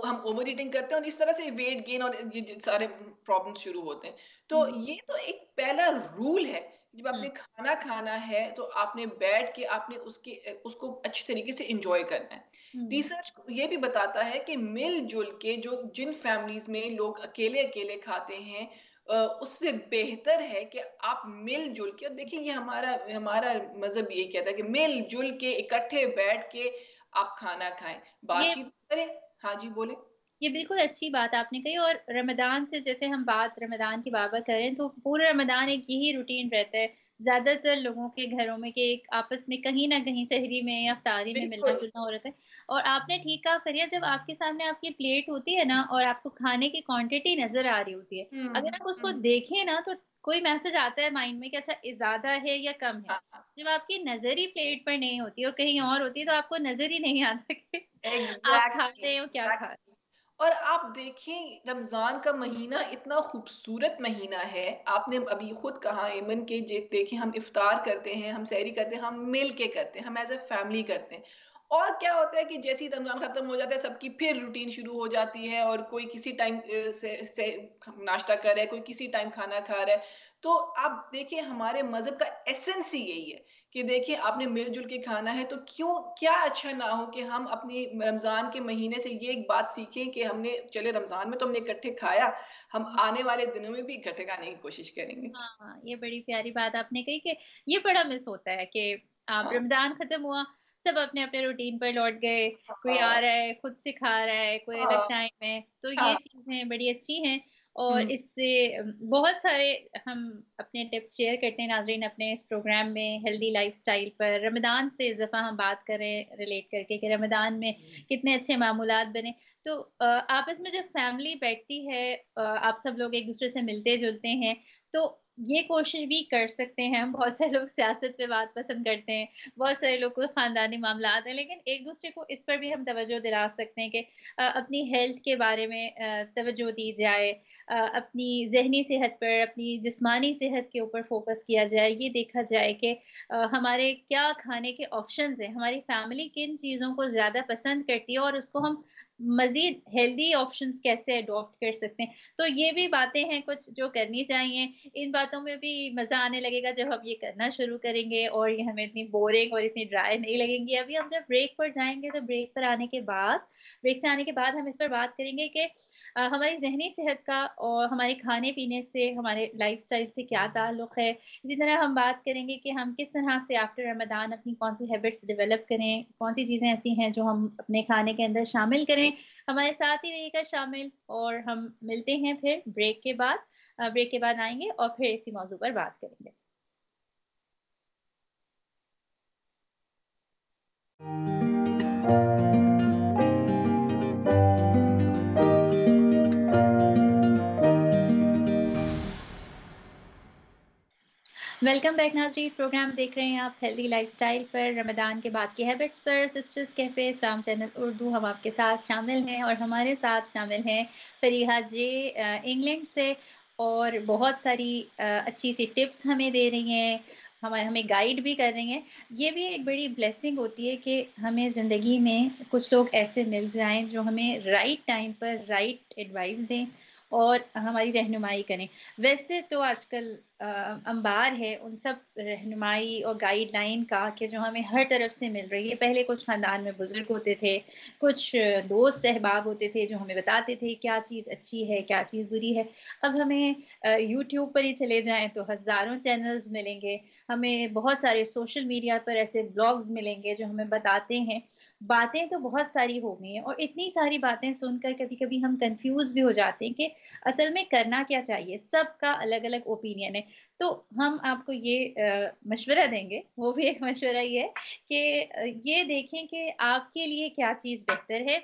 हम ओवर ईटिंग करते हैं और इस तरह से वेट गेन और ये सारे प्रॉब्लम्स शुरू होते हैं। तो हुँ, ये तो एक पहला रूल है, जब हुँ, आपने खाना खाना है तो आपने बैठ के आपने उसको अच्छी तरीके से एंजॉय करना है। हुँ, रिसर्च ये भी बताता है कि मिलजुल के जो जिन फैमिलीज में लोग अकेले अकेले खाते हैं, उससे बेहतर है कि आप मिलजुल के, और देखिए ये हमारा हमारा मजहब यही कहता है कि मिलजुल के इकट्ठे बैठ के आप खाना खाएं, ये बातचीत करें। हाँ जी, बोले। ये बिल्कुल अच्छी बात आपने कही, और रमज़ान से जैसे हम बात रमज़ान की बात करें तो पूरा रमज़ान एक यही रूटीन रहता है। ज़्यादातर लोगों के घरों में कि एक आपस में कहीं न कहीं सहरी में या इफ्तारी में बिल्कुल। मिलना-जुलना हो रहता है। और आपने ठीक कहा फ़रिया, जब आपके सामने आपकी प्लेट होती है ना और आपको खाने की क्वांटिटी नज़र आ रही होती है, अगर आप उसको हुँ। देखें ना तो कोई मैसेज आता है माइंड में कि अच्छा ये ज़्यादा है या कम है। हाँ, हाँ, जब आपकी नज़र ही प्लेट पर नहीं होती और कहीं और होती है तो आपको नज़र ही नहीं आता कि आप खा एग्ज़ैक्टली, रहे हो, क्या खा रहे हो। एग्ज़ैक्टली। और आप देखें, रमज़ान का महीना इतना खूबसूरत महीना है। आपने अभी खुद कहा एमन, के जे देखें, हम इफ्तार करते हैं, हम सहरी करते हैं, हम मिल के करते हैं, हम एज़ अ फैमिली करते हैं। और क्या होता है कि जैसे ही रमज़ान खत्म हो जाता है, सबकी फिर रूटीन शुरू हो जाती है, और कोई किसी टाइम से नाश्ता कर रहा है, कोई किसी टाइम खाना खा रहा है। तो आप देखिए, हमारे मज़हब का एसेंस ही यही है कि देखिए, आपने मिल-जुल के खाना है, तो क्यों, क्या अच्छा ना हो कि हम अपनी रमज़ान के महीने से ये एक बात सीखें कि हमने, चले रमज़ान में तो हमने इकट्ठे खाया, हम आने वाले दिनों में भी इकट्ठे खाने की कोशिश करेंगे। हाँ, ये बड़ी प्यारी बात आपने कही कि ये बड़ा मिस होता है कि आप रमज़ान खत्म हुआ, सब अपने-अपने रूटीन पर लौट गए, कोई आ हाँ, रहा है, खुद से खा रहा है, कोई अलग हाँ, टाइम है, तो ये हाँ, चीज़ें बड़ी अच्छी हैं। और हुँ, इससे बहुत सारे हम अपने टिप्स शेयर करते हैं नाज़रीन अपने इस प्रोग्राम में हेल्दी लाइफ़स्टाइल पर। रमज़ान से इस दफ़ा हम बात करें रिलेट करके कि रमज़ान में कितने अच्छे मामूलात बने। तो आपस में जब फैमिली बैठती है आप सब लोग एक-दूसरे से मिलते-जुलते हैं, तो ये कोशिश भी कर सकते हैं हम। बहुत सारे लोग सियासत पे बात पसंद करते हैं, बहुत सारे लोग को ख़ानदानी मामलात हैं, लेकिन एक-दूसरे को इस पर भी हम तवज्जो दिला सकते हैं कि अपनी हेल्थ के बारे में तवज्जो दी जाए। अपनी ज़हनी सेहत पर, अपनी जिस्मानी सेहत के ऊपर फ़ोकस किया जाए। ये देखा जाए कि हमारे क्या खाने के ऑप्शंस हैं, हमारी फैमिली किन चीज़ों को ज़्यादा पसंद करती है और उसको हम मज़ीद हेल्दी ऑप्शंस कैसे अडॉप्ट कर सकते हैं। तो ये भी बातें हैं कुछ जो करनी चाहिए। इन बातों में भी मज़ा आने लगेगा जब हम ये करना शुरू करेंगे और ये हमें इतनी बोरिंग और इतनी ड्राई नहीं लगेंगी। अभी हम जब ब्रेक पर जाएँगे तो ब्रेक से आने के बाद हम इस पर बात करेंगे कि हमारी ज़हनी सेहत का और हमारे खाने-पीने से, हमारे लाइफ़स्टाइल से क्या ताल्लुक़ है। इसी तरह हम बात करेंगे कि हम किस तरह से आफ्टर रमज़ान अपनी कौन-सी हैबिट्स डेवलप करें, कौन-सी चीज़ें ऐसी हैं जो हम अपने खाने के अंदर शामिल करें। हमारे साथ ही रहिएगा शामिल और हम मिलते हैं फिर ब्रेक के बाद। ब्रेक के बाद आएँगे और फिर इसी मौज़ू पर बात करेंगे। वेलकम बैक नाज़रीन, प्रोग्राम देख रहे हैं आप हेल्दी लाइफ़स्टाइल पर, रमज़ान के बाद की हैबिट्स पर, सिस्टर्स कैफ़े इस्लाम चैनल उर्दू हम आपके साथ शामिल हैं और हमारे साथ शामिल हैं फ़रीहा जे इंग्लैंड से और बहुत सारी अच्छी-सी टिप्स हमें दे रही हैं, हमें गाइड भी कर रही हैं। ये भी एक बड़ी ब्लेसिंग होती है कि हमें ज़िंदगी में कुछ लोग ऐसे मिल जाएँ जो हमें राइट टाइम पर राइट एडवाइस दें और हमारी रहनुमाई करें। वैसे तो आजकल अंबार है उन सब रहनुमाई और गाइडलाइन का कि जो हमें हर तरफ से मिल रही है। पहले कुछ ख़ानदान में बुज़ुर्ग होते थे, कुछ दोस्त अहबाब होते थे जो हमें बताते थे क्या चीज़ अच्छी है, क्या चीज़ बुरी है। अब हमें यूट्यूब पर ही चले जाएँ तो हज़ारों चैनल्स मिलेंगे। हमें बहुत सारे सोशल मीडिया पर ऐसे ब्लॉग्स मिलेंगे जो हमें बताते हैं। बातें तो बहुत सारी हो गई हैं और इतनी सारी बातें सुनकर कभी-कभी हम कन्फ्यूज़ भी हो जाते हैं कि असल में करना क्या चाहिए? सबका अलग-अलग ओपिनियन है। तो हम आपको ये मशवरा देंगे, वो भी एक मशवरा ही है कि ये देखें कि आपके लिए क्या चीज़ बेहतर है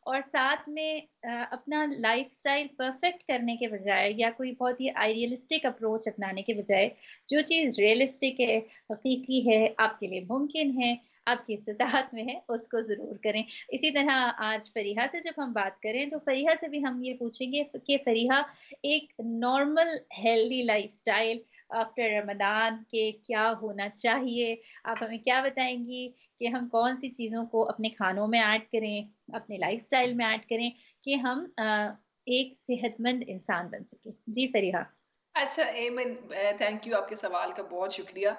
और साथ में अपना लाइफ़स्टाइल परफ़ेक्ट करने के बजाय या कोई बहुत ही आइडियलिस्टिक अप्रोच अपनाने के बजाय, जो चीज़ रियलिस्टिक है, हकीकी है, आपके लिए मुमकिन है, आपकी इस्तिताअत में है, उसको ज़रूर करें। इसी तरह आज फ़रीहा से जब हम बात करें, तो फ़रीहा से भी हम ये पूछेंगे कि फ़रीहा एक normal healthy lifestyle after Ramzan के क्या होना चाहिए? आप हमें क्या बताएँगी कि हम कौन-सी चीज़ों को अपने खानों में ऐड करें, अपने लाइफ़स्टाइल में ऐड करें कि हम एक सेहतमंद इंसान बन सकें? जी, फ़रीहा। अच्छा एमन, थैंक यू, आपके सवाल का बहुत शुक्रिया।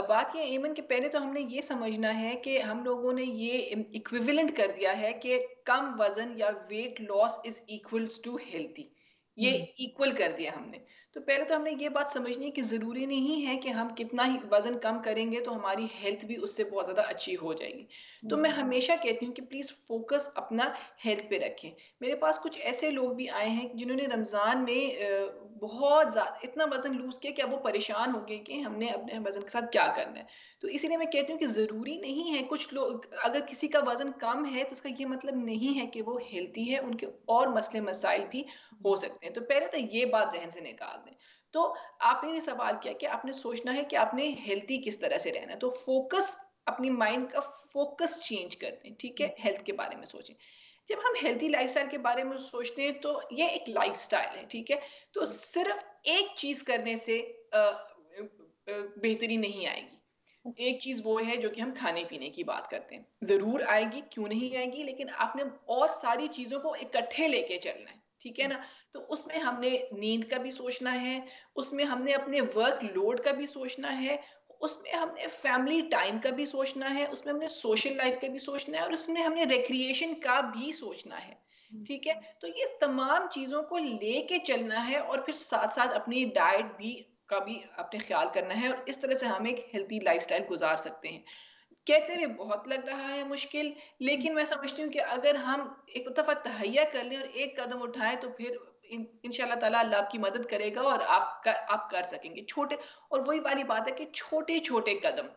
बात ये है एमन कि पहले तो हमने ये समझना है कि हम लोगों ने ये इक्विवेलेंट कर दिया है कि कम वज़न या weight loss is equals to healthy. ये हुँ, इक्वल कर दिया हमने। तो पहले तो हमने ये बात समझनी है कि ज़रूरी नहीं है कि हम कितना ही वज़न कम करेंगे तो हमारी हेल्थ भी उससे बहुत ज़्यादा अच्छी हो जाएगी। तो हुँ, मैं हमेशा कहती हूँ कि प्लीज़ फ़ोकस अपना हेल्थ पे रखें। मेरे पास कुछ ऐसे लोग भी आए हैं जिन्होंने रमज़ान में बहुत ज़्यादा इतना वज़न लूज़ किया कि अब वो परेशान हो गए कि हमने अपने वज़न के साथ क्या करना है। तो इसीलिए मैं कहती हूँ कि ज़रूरी नहीं है, कुछ लोग अगर किसी का वज़न कम है तो उसका ये मतलब नहीं है कि वो हेल्दी है, उनके और मसले-मसाइल भी हो हुँ, सकते हैं। तो पहले तो ये बात ज़हन से निकाल दें। तो आपने ये सवाल किया कि आपने सोचना है कि आपने हेल्दी किस तरह से रहना है। तो फ़ोकस अपनी माइंड का फ़ोकस चेंज कर दें, ठीक हुँ, है? हेल्थ के बारे में सोचें। जब हम हेल्दी लाइफ़स्टाइल के बारे में सोचते हैं तो ये एक लाइफ़स्टाइल है, ठीक है? तो हुँ, सिर्फ एक चीज़ करने से बेहतरी नहीं आएगी। ओके, एक चीज़ वो है जो कि हम खाने-पीने की बात करते हैं। ज़रूर आएगी, क्यों नहीं आएगी, लेकिन आपने और सारी चीज़ों को इकट्ठे लेके चलना है, ठीक है हुँ, ना? तो उसमें हमने नींद का भी सोचना है, उसमें हमने अपने वर्क लोड का भी सोचना है, उसमें हमने फैमिली टाइम का भी सोचना है, उसमें हमने सोशल लाइफ़ का भी सोचना है और उसमें हमने रिक्रिएशन का भी सोचना है, हुँ, ठीक है? तो ये तमाम चीज़ों को लेके चलना है और फिर साथ-साथ अपनी डाइट भी का भी आपने ख़्याल करना है और इस तरह से हम एक हेल्दी लाइफ़स्टाइल गुज़ार सकते हैं। कहते हुए बहुत लग रहा है मुश्किल, हुँ, लेकिन मैं समझती हूँ कि अगर हम एक दफ़ा तहैया कर लें और एक कदम उठाएँ तो फिर इंशाल्लाह ताला अल्लाह आपकी मदद करेगा और आप कर सकेंगे छोटे। और वही वाली बात है कि छोटे छोटे कदम,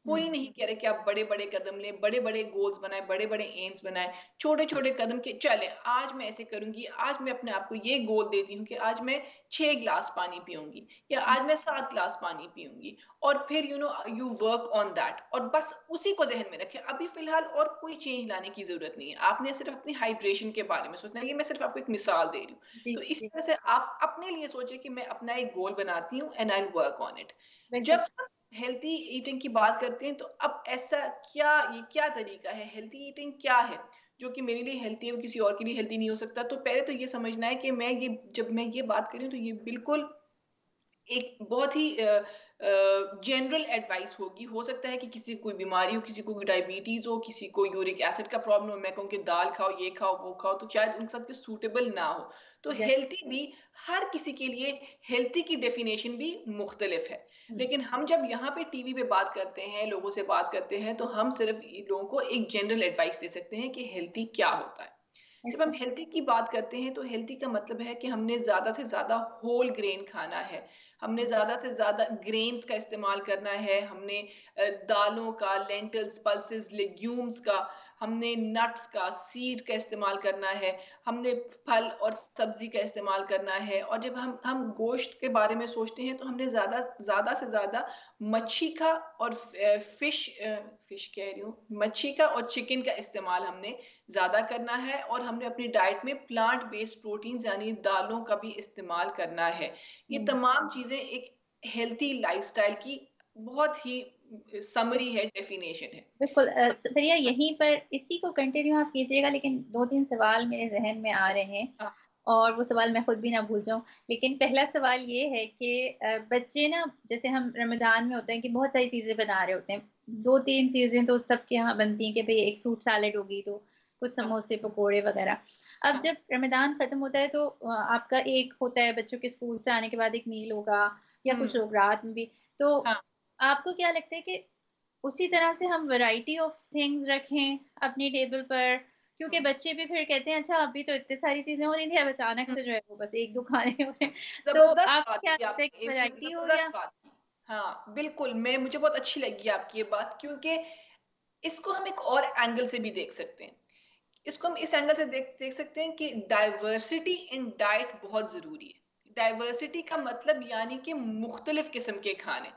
कोई हुँ, नहीं कह रहे कि आप बड़े बड़े कदम लें, बड़े बड़े गोल्स बनाएं, बड़े बड़े एम्स बनाएं। छोटे छोटे कदम के चलें, आज मैं ऐसे करूंगी, आज मैं अपने आप को ये गोल देती हूँ कि आज मैं 6 गिलास पानी पीऊंगी या हुँ, आज मैं 7 गिलास पानी पीऊंगी। और फिर यू वर्क ऑन दैट, और बस उसी को जहन में रखें। अभी फिलहाल और कोई चेंज लाने की जरूरत नहीं है, आपने सिर्फ अपनी हाइड्रेशन के बारे में सोचना है। ये मैं सिर्फ आपको एक मिसाल दे रही हूँ। जी, तो इस जी, तरह से आप अपने लिए सोचें कि मैं अपना एक गोल बनाती हूँ and I work on it. बिल्कुल। जब हम हेल्थी ईटिंग की बात करते हैं, तो अब ऐसा क्या, ये क्या तरीका है, हेल्थी ईटिंग क्या है जो कि मेरे लिए हेल्थी है वो किसी और के लिए हेल्थी नहीं हो सकता। तो पहले तो ये समझना है कि मैं ये, जब मैं ये बात कर रही हूँ, तो ये बिल्कुल एक बहुत ही जनरल एडवाइस होगी। हो सकता है कि किसी को कोई बीमारी हो, किसी को कोई डायबिटीज हो, किसी को यूरिक एसिड का प्रॉब्लम हो, मैं कहूँ कि दाल खाओ, ये खाओ, वो खाओ, तो शायद उनके साथ सूटेबल ना हो। तो यस। हेल्थी भी हर किसी के लिए, हेल्थी की डेफिनेशन भी मुख्तलिफ है। हुँ, लेकिन हम जब यहाँ पे टीवी पे बात करते हैं, लोगों से बात करते हैं, तो हम सिर्फ लोगों को एक जनरल एडवाइस दे सकते हैं कि हेल्थी क्या होता है। जब हम बिल्कुल। हेल्थी की बात करते हैं, तो हेल्थी का मतलब है कि हमने ज्यादा से ज्यादा होल ग्रेन खाना है, हमने हुँ, ज्यादा से ज्यादा ग्रेन्स का इस्तेमाल करना है, हमने दालों का, लेंटल्स, पल्सेस, लेग्यूम्स का, हमने नट्स का, सीड का इस्तेमाल करना है, हमने फल और सब्जी का इस्तेमाल करना है। और जब हम गोश्त के बारे में सोचते हैं, तो हमने ज्यादा ज्यादा से ज्यादा मच्छी का और फिश फिश कह रही हूँ, मच्छी का और चिकन का इस्तेमाल हमने ज्यादा करना है। और हमने अपनी डाइट में प्लांट बेस्ड प्रोटीन यानी दालों का भी इस्तेमाल करना है। ये हुँ। तमाम चीजें एक हेल्थी लाइफस्टाइल की बहुत ही समरी है, डेफिनेशन है। बिल्कुल भैया यहीं पर इसी को कंटिन्यू आप कीजिएगा लेकिन 2-3 सवाल मेरे ज़हन में आ रहे हैं हाँ, और वो सवाल मैं खुद भी ना भूल जाऊँ। लेकिन पहला सवाल ये है कि बच्चे ना जैसे हम रमज़ान में होते हैं कि बहुत सारी चीज़ें बना रहे होते हैं। 2-3 चीज़ें तो सबके यहाँ बनती हैं कि भई एक फ्रूट सैलेड होगी तो कुछ हाँ, समोसे, पकोड़े वग़ैरह। अब हाँ, जब रमज़ान ख़त्म होता है तो आपका एक होता है बच्चों के स्कूल से आने के बाद एक मील होगा या कुछ हम्म, लोग रात में भी। तो हाँ, आपको क्या लगता है कि उसी तरह से हम वैरायटी ऑफ थिंग्स रखें अपनी टेबल पर क्योंकि हम्म, बच्चे भी फिर कहते हैं अच्छा अभी तो इतनी सारी चीज़ें हो रही थी अब अचानक हम्म। से जो है वो बस 1-2 खाने हो रहे हैं। तो जबरदस्त आपको बात क्या की लगता है आपने, कि वैरायटी हो या जबरदस्त बात की। हाँ बिल्कुल, मैं मुझे बहुत अच्छी लगी आपकी ये बात, क्योंकि इसको हम एक और एंगल से भी देख सकते हैं। इसको हम इस एंगल से देख देख सकते हैं कि डाइवर्सिटी इन डाइट बहुत जरूरी है। डाइवर्सिटी का मतलब यानी कि मुख्तलिफ किस्म के खाने।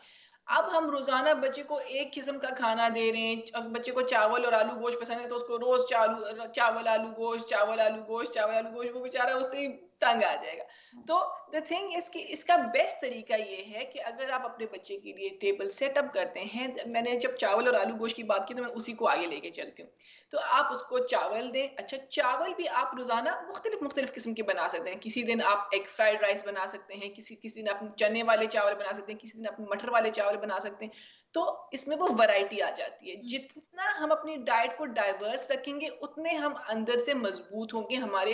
अब हम रोजाना बच्चे को एक किस्म का खाना दे रहे हैं। अब बच्चे को चावल और आलू गोश्त पसंद है, तो उसको रोज चावल आलू गोश्त, चावल आलू गोश्त, चावल आलू गोश्त, वो बेचारा उससे ही तंग आ जाएगा। तो द थिंग इज कि इसका बेस्ट तरीका ये है कि अगर आप अपने बच्चे के लिए टेबल सेटअप करते हैं, मैंने जब चावल और आलू गोश्त की बात की, तो मैं उसी को आगे लेके चलती हूँ। तो आप उसको चावल दें। अच्छा, चावल भी आप रोजाना मुख्तलिफ मुख्तलिफ किस्म के बना सकते हैं। किसी दिन आप एग फ्राइड राइस बना सकते हैं, किसी दिन आप चने वाले चावल बना सकते हैं, किसी दिन आप मटर वाले चावल बना सकते हैं। तो इसमें वो वैरायटी आ जाती है। हुँ, जितना हम अपनी डाइट को डाइवर्स रखेंगे, उतने हम अंदर से मजबूत होंगे, हमारे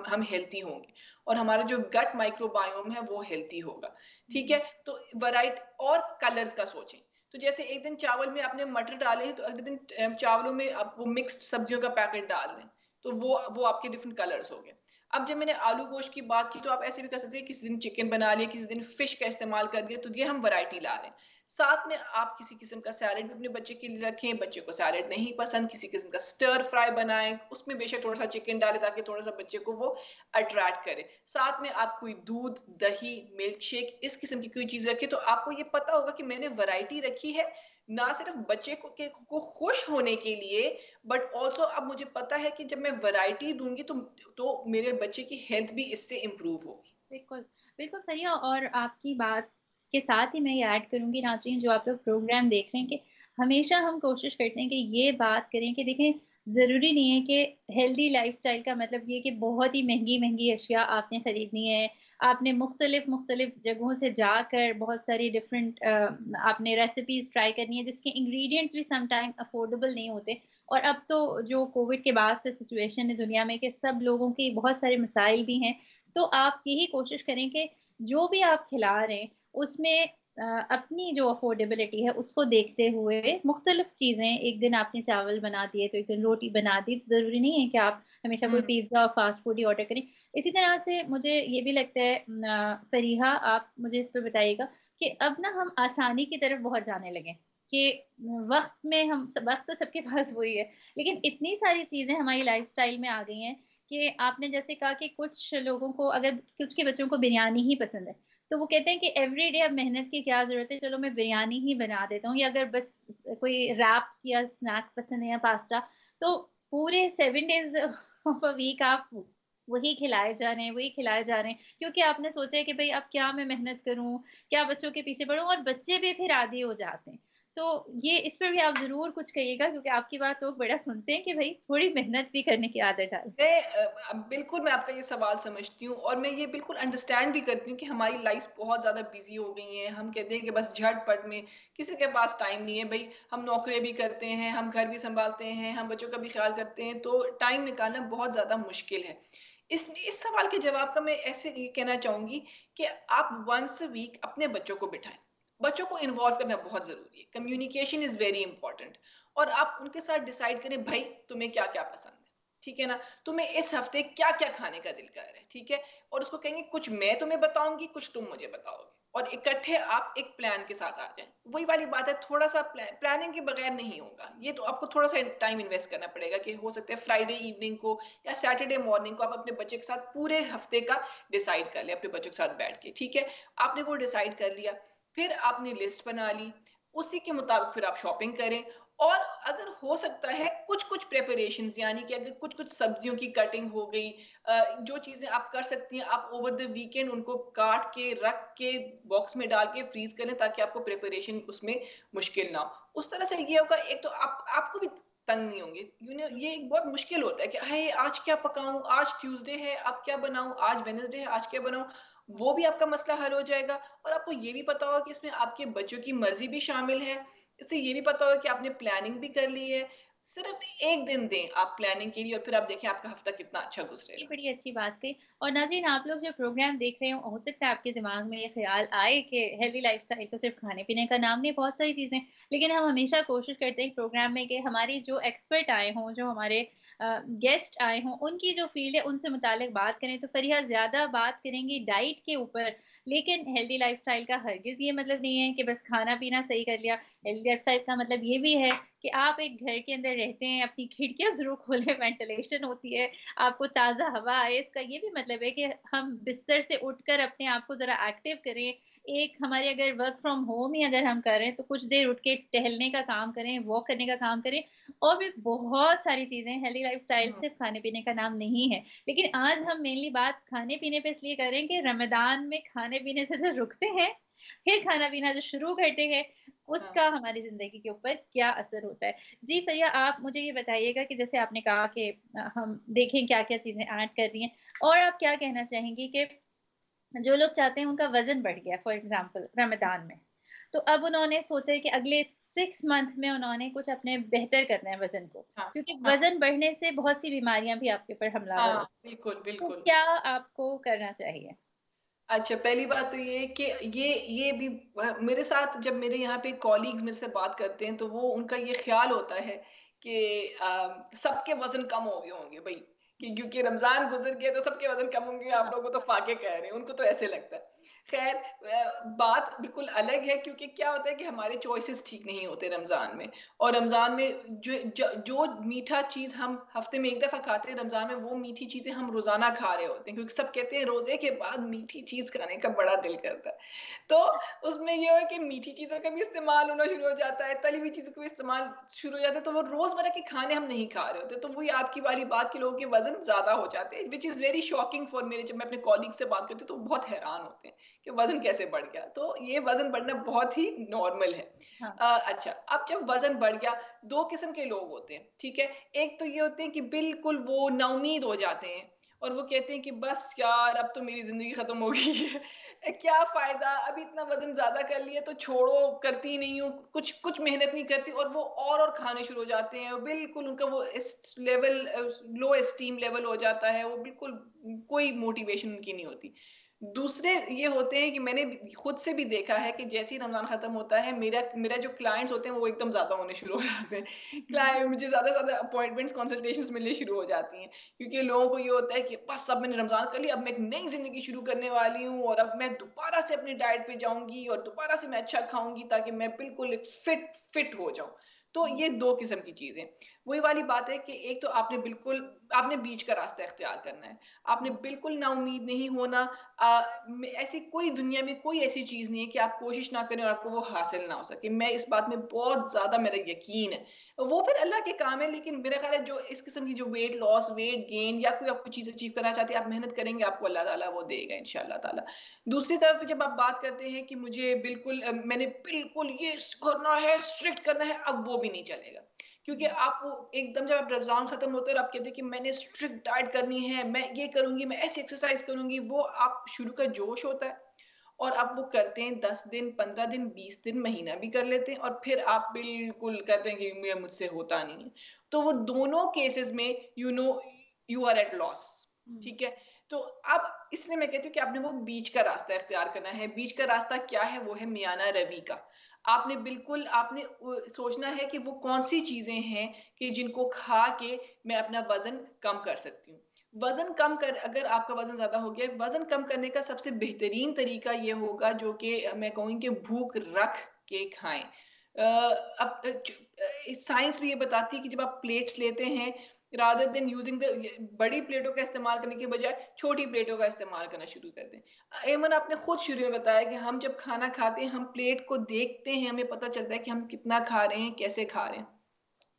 हम हेल्थी होंगे, और हमारा जो गट माइक्रोबायोम है वो हेल्थी होगा। ठीक हुँ, है, तो वैरायटी और कलर्स का सोचें। तो जैसे एक दिन चावल में आपने मटर डाले हैं, तो अगले दिन चावलों में आप वो मिक्स्ड सब्जियों का पैकेट डाल दें, तो वो आपके डिफरेंट कलर्स हो गए। अब जब मैंने आलू गोश्त की बात की, तो आप ऐसे भी कर सकते हैं, किसी दिन चिकन बना लिया, किसी दिन फिश का इस्तेमाल कर दिया, तो ये हम वैरायटी ला रहे हैं। साथ में आप किसी किस्म का सैलेड भी अपने बच्चे के लिए रखें। बच्चे को सैलेड नहीं पसंद, किसी किस्म का स्टर फ्राई बनाएं, उसमें बेशक थोड़ा सा चिकन डालें, ताकि थोड़ा सा बच्चे को वो अट्रैक्ट करे। साथ में आप कोई दूध, दही, मिल्क शेक, इस किस्म की कोई चीज रखें, तो आपको ये पता होगा कि मैंने वैरायटी रखी है, ना सिर्फ बच्चे को खुश होने के लिए, बट ऑल्सो अब मुझे पता है कि जब मैं वैरायटी दूंगी, तो मेरे बच्चे की हेल्थ भी इससे इंप्रूव होगी। बिल्कुल, बिल्कुल सही है और आपकी बात के साथ ही मैं ये ऐड करूँगी नाज़रीन जो आप लोग प्रोग्राम देख रहे हैं कि हमेशा हम कोशिश करते हैं कि ये बात करें कि देखें ज़रूरी नहीं है कि हेल्दी लाइफ़स्टाइल का मतलब ये कि बहुत ही महँगी-महँगी अशिया आपने खरीदनी है। आपने मुख्तलिफ़ जगहों से जाकर बहुत सारी डिफ़रेंट आपने रेसिपीज़ ट्राई करनी है जिसके इंग्रीडिएंट्स भी सम टाइम अफ़ोर्डेबल नहीं होते। और अब तो जो कोविड के बाद से सिचुएशन है दुनिया में कि सब लोगों के बहुत सारे मसाइल भी हैं। तो आप यही कोशिश करें कि जो भी आप खिला रहे हैं, उसमें अपनी जो अफोर्डेबिलिटी है उसको देखते हुए मुख्तलिफ चीज़ें, एक दिन आपने चावल बना दिए तो एक दिन रोटी बना दी, तो ज़रूरी नहीं है कि आप हमेशा कोई हुँ, पिज़्ज़ा और फ़ास्ट फूड ही ऑर्डर करें। इसी तरह से मुझे ये भी लगता है फ़रीहा, आप मुझे इस पे बताइएगा कि अब ना हम आसानी की तरफ बहुत जाने लगे हैं कि वक़्त में हम स वक़्त तो सबके पास वही है, लेकिन इतनी सारी चीज़ें हमारी लाइफ़स्टाइल में आ गई हैं कि आपने जैसे कहा कि कुछ लोगों को, अगर कुछ के बच्चों को बिरयानी ही पसंद है, तो वो कहते हैं कि एवरीडे अब मेहनत की क्या ज़रूरत है, चलो मैं बिरयानी ही बना देता हूँ, या अगर बस कोई रैप्स या स्नैक पसंद है या पास्ता, तो पूरे 7 डेज़ ऑफ अ वीक आप वही खिलाए जा रहे हैं, वही खिलाए जा रहे हैं, क्योंकि आपने सोचा है कि भई अब क्या मैं मेहनत करूँ, क्या बच्चों के पीछे पड़ूँ, और बच्चे भी फिर आदी हो जाते हैं। तो ये इस पर भी आप ज़रूर कुछ कहिएगा, क्योंकि आपकी बात लोग बड़ा सुनते हैं कि भई थोड़ी मेहनत भी करने की आदत डालें। बिल्कुल मैं आपका ये सवाल समझती हूँ और मैं ये बिल्कुल अंडरस्टैंड भी करती हूँ कि हमारी लाइफ़्स बहुत ज़्यादा बिज़ी हो गई हैं। हम कहते हैं कि बस झटपट में किसी के पास टाइम नहीं है भई, हम नौकरी भी करते हैं, हम घर भी सँभालते हैं, हम बच्चों का भी ख़्याल करते हैं, तो टाइम निकालना बहुत ज़्यादा मुश्किल है। इस सवाल के जवाब का मैं ऐसे ये कहना चाहूँगी कि आप वन्स अ वीक अपने बच्चों को बिठाएँ। बच्चों को इन्वॉल्व करना बहुत ज़रूरी है। कम्युनिकेशन इज़ वेरी इम्पोर्टेंट और आप उनके साथ डिसाइड करें, भई तुम्हें क्या-क्या पसंद है, ठीक है ना? तुम्हें इस हफ्ते क्या-क्या खाने का दिल कर रहा है, ठीक है? और उसको कहेंगे कुछ मैं तुम्हें बताऊँगी, कुछ तुम मुझे बताओगे और इकट्ठे आप एक प्लान के साथ आ जाएँ। वही वाली बात है, थोड़ा-सा प्लानिंग के बगैर नहीं होगा। ये तो आपको थोड़ा-सा टाइम इन्वेस्ट करना पड़ेगा कि हो सकता है फ्राइडे इवनिंग को या सैटरडे मॉर्निंग को आप अपने बच्चे के साथ पूरे हफ्ते का डिसाइड कर लें अपने बच्चों के साथ बैठ के, ठीक है? आपने वो डिसाइड कर लिया, फिर आपने लिस्ट बना ली, उसी के मुताबिक फिर आप शॉपिंग करें और अगर हो सकता है कुछ-कुछ प्रिपरेशंस यानी कि अगर कुछ-कुछ सब्जियों की कटिंग हो गई जो चीज़ें आप कर सकती हैं, आप ओवर द वीकेंड उनको काट के, रख के, बॉक्स में डाल के फ्रीज़ कर लें ताकि आपको प्रिपरेशन उसमें मुश्किल ना हो। उस तरह से ये होगा एक तो आपको भी तंग नहीं होंगे। ये एक बहुत मुश्किल होता है कि हाय! आज क्या पकाऊँ? आज ट्यूसडे है, अब क्या बनाऊँ? आज वेडनेसडे है, आज क्या बनाऊँ? वो भी आपका मसला हल हो जाएगा और आपको ये भी पता होगा कि इसमें आपके बच्चों की मर्ज़ी भी शामिल है। इससे ये भी पता होगा कि आपने प्लानिंग भी कर ली है। सिर्फ़ 1 दिन दें आप प्लानिंग के लिए और फिर आप देखें आपका हफ़्ता कितना अच्छा ये गुज़रेगा। बड़ी अच्छी बात कही। और नाज़रीन, आप लोग जो प्रोग्राम देख रहे हो सकता है आपके दिमाग में ये ख़्याल आए कि हेल्दी लाइफ़स्टाइल तो सिर्फ़ खाने-पीने का नाम नहीं, बहुत सारी चीज़ें। लेकिन हम हमेशा कोशिश करते हैं प्रोग्राम में कि हमारी जो एक्सपर्ट आए हों, जो हमारे गेस्ट आए हों, उनकी जो फ़ील्ड है उनसे मुताल्लिक बात करें। तो फ़रीहा ज़्यादा बात करेंगी डाइट के ऊपर, लेकिन हेल्दी लाइफ़स्टाइल का हरगिज़ ये मतलब नहीं है कि बस खाना-पीना सही कर लिया। हेल्दी लाइफ़स्टाइल का मतलब ये भी है कि आप एक घर के अंदर रहते हैं, अपनी खिड़कियाँ ज़रूर खोलें, वेंटिलेशन होती है, आपको ताज़ा हवा आए। इसका ये भी मतलब है कि हम बिस्तर से उठकर अपने आप को ज़रा एक्टिव करें। एक हमारे अगर वर्क फ्रॉम होम ही अगर हम कर रहे हैं, तो कुछ देर उठ के टहलने का काम करें, वॉक करने का काम करें, और भी बहुत सारी चीज़ें हैं। हेल्दी लाइफ़स्टाइल हुँ। सिर्फ़ खाने-पीने का नाम नहीं है। लेकिन आज हम मेनली बात खाने-पीने पे इसलिए कर रहे हैं कि रमज़ान में खाने-पीने से जो रुकते हैं, फिर खाना-पीना जो शुरू करते हैं, हाँ। उसका हमारी ज़िंदगी के ऊपर क्या असर होता है। जी, फ़रिया, आप मुझे ये बताइएगा कि जैसे आपने कहा कि हम देखें क्या-क्या चीज़ें ऐड कर रही हैं, और आप क्या कहना चाहेंगी कि जो लोग चाहते हैं उनका वज़न बढ़ गया फॉर एग्ज़ाम्पल रमज़ान में, तो अब उन्होंने सोचा है कि अगले 6 मंथ में उन्होंने कुछ अपने बेहतर करना है वज़न को, हाँ, क्योंकि हाँ, वज़न बढ़ने से बहुत सी बीमारियाँ भी आपके ऊपर हमलावर हाँ, होती बिल्कुल, हैं। तो बिल्कुल। क्या आपको करना चाहिए? अच्छा, पहली बात तो ये है कि ये भी मेरे साथ जब मेरे यहाँ पे कॉलीग्स मेरे से बात करते हैं, तो वो उनका ये ख़्याल होता है कि सबके वज़न कम हो गए होंगे भई, कि क्योंकि रमज़ान गुज़र गया तो सबके वज़न कम होंगे, आप हाँ, लोगों को तो फाके कह रहे हैं, उनको तो ऐसे लगता है। ख़ैर बात बिल्कुल अलग है क्योंकि क्या होता है कि हमारे चॉइसेस ठीक नहीं होते रमज़ान में और रमज़ान में जो मीठा चीज़ हम हफ़्ते में 1 दफ़ा खाते हैं, रमज़ान में वो मीठी चीज़ें हम रोज़ाना खा रहे होते हैं क्योंकि सब कहते हैं रोज़े के बाद मीठी चीज़ खाने का बड़ा दिल करता है। तो उसमें ये है कि मीठी चीज़ों का भी इस्तेमाल होना शुरू हो जाता है, तली हुई चीज़ों का भी इस्तेमाल शुरू हो जाता है, तो वो रोज़मर्रा के खाने हम नहीं खा रहे होते। तो वही आपकी वाली बात कि लोगों के वज़न ज़्यादा हो जाते हैं, which is very shocking for मेरे जब मैं अपने कॉलीग से बात करती हूँ, तो वो बहुत हैरान होते हैं कि वज़न कैसे बढ़ गया? तो ये वज़न बढ़ना बहुत ही नॉर्मल है। हाँ। अच्छा, अब जब वज़न बढ़ गया, 2 किस्म के लोग होते हैं, ठीक है? एक तो ये होते हैं कि बिल्कुल वो नाउम्मीद हो जाते हैं और वो कहते हैं कि बस यार अब तो मेरी ज़िंदगी ख़त्म हो गई है। क्या फ़ायदा? अभी इतना वज़न ज़्यादा कर लिया तो छोड़ो, करती नहीं हूँ, कुछ कुछ मेहनत नहीं करती और वो और खाने शुरू हो जाते हैं। बिल्कुल उनका वो लो एस्टीम लेवल हो जाता है, वो बिल्कुल कोई मोटिवेशन उनकी नहीं होती। दूसरे ये होते हैं कि मैंने खुद से भी देखा है कि जैसे ही रमज़ान ख़त्म होता है, मेरा मेरा जो क्लाइंट्स होते हैं वो एकदम ज़्यादा होने शुरू हो जाते हैं। मुझे ज़्यादा से ज़्यादा अपॉइंटमेंट्स, कंसल्टेशंस मिलने शुरू हो जाती हैं, क्योंकि लोगों को ये होता है कि बस अब मैंने रमज़ान कर लिया, अब मैं एक नई ज़िंदगी शुरू करने वाली हूँ और अब मैं दोबारा से अपनी डाइट पे जाऊँगी और दोबारा से मैं अच्छा खाऊँगी ताकि मैं बिल्कुल एक फिट हो जाऊँ। तो ये 2 किस्म की चीज़ें। वही वाली बात है कि एक तो आपने बीच का रास्ता इख्तियार करना है। आपने बिल्कुल नाउम्मीद नहीं होना। ऐसी कोई दुनिया में कोई ऐसी चीज़ नहीं है कि आप कोशिश ना करें और आपको वो हासिल ना हो सके। मैं इस बात में बहुत ज़्यादा मेरा यकीन है। वो फिर अल्लाह के काम है, लेकिन मेरा ख़्याल है जो इस किस्म की जो वेट लॉस, वेट गेन या कोई आपको चीज़ अचीव करना चाहते हैं, आप मेहनत करेंगे, आपको अल्लाह ताला वो देगा इंशाअल्लाह ताला। दूसरी तरफ जब आप बात करते हैं कि मुझे बिल्कुल मैंने बिल्कुल ये करना है, स्ट्रिक्ट करना है, अब वो भी नहीं चलेगा। क्योंकि आप वो एकदम जब आप रमज़ान खत्म होता है और आप कहते हैं कि मैंने स्ट्रिक्ट डाइट करनी है, मैं ये करूँगी, मैं ऐसी एक्सरसाइज करूँगी, वो आप शुरू का जोश होता है और आप वो करते हैं 10 दिन, 15 दिन, 20 दिन, महीना भी कर लेते हैं और फिर आप बिल्कुल कहते हैं कि ये मुझसे होता नहीं है। तो वो दोनों केसेस में यू आर एट लॉस, ठीक है? तो अब इसलिए मैं कहती हूँ कि आपने वो बीच का रास्ता इख्तियार करना है। बीच का रास्ता क्या है? वो है मियाना रवि का। आपने सोचना है कि वो कौन-सी चीज़ें हैं कि जिनको खा के मैं अपना वज़न कम कर सकती हूँ। अगर आपका वज़न ज़्यादा हो गया है, वज़न कम करने का सबसे बेहतरीन तरीका ये होगा जो कि मैं कहूँगी कि भूख रख के खाएँ। साइंस भी ये बताती है कि जब आप प्लेट्स लेते हैं, रादर देन यूजिंग द बड़ी प्लेटों का इस्तेमाल करने के बजाय छोटी प्लेटों का इस्तेमाल करना शुरू कर दें। एमन आपने खुद शुरू में बताया कि हम जब खाना खाते हैं, हम प्लेट को देखते हैं, हमें पता चलता है कि हम कितना खा रहे हैं, कैसे खा रहे हैं।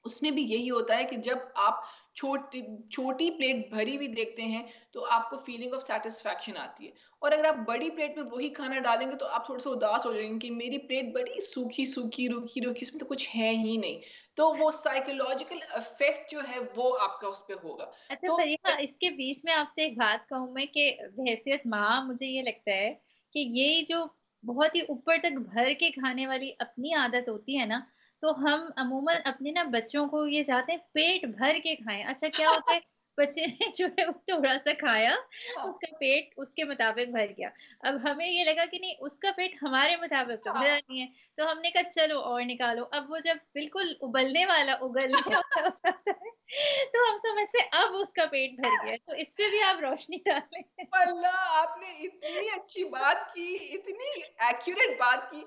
उसमें भी यही होता है कि जब आप छोटी छोटी प्लेट भरी हुई देखते हैं, तो आपको फीलिंग ऑफ सैटिस्फैक्शन आती है। और अगर आप बड़ी प्लेट में वही खाना डालेंगे, तो आप थोड़े-से उदास हो जाएँगे कि मेरी प्लेट बड़ी सूखी-सूखी, रूखी-रूखी, इसमें तो कुछ है ही नहीं। तो वो साइकोलॉजिकल इफ़ेक्ट जो है, वो आपका उस पे होगा। अच्छा तो फरीहा, इसके बीच में आपसे एक बात कहूँ मैं कि बहैसियत माँ मुझे ये लगता है कि ये जो बहुत ही ऊपर तक भर के खाने वाली अपनी आदत होती है ना, तो हम अमूमन अपने ना बच्चों को ये चाहते हैं पेट भर के खाएँ। अच्छा क्या होता है, बच्चे ने जो है वो थोड़ा-सा खाया, हाँ, उसका पेट उसके मुताबिक भर गया। अब हमें ये लगा कि नहीं, उसका पेट हमारे मुताबिक तो भरा हाँ। नहीं है, तो हमने कहा चलो और निकालो। अब वो जब बिल्कुल उगलने वाला हो जाता है, तो हम समझते हैं अब उसका पेट भर गया है, तो इस पे भी आप रोशनी डालें। अल्लाह! आपने इतनी अच्छी बात की, इतनी एक्यूरेट बात की।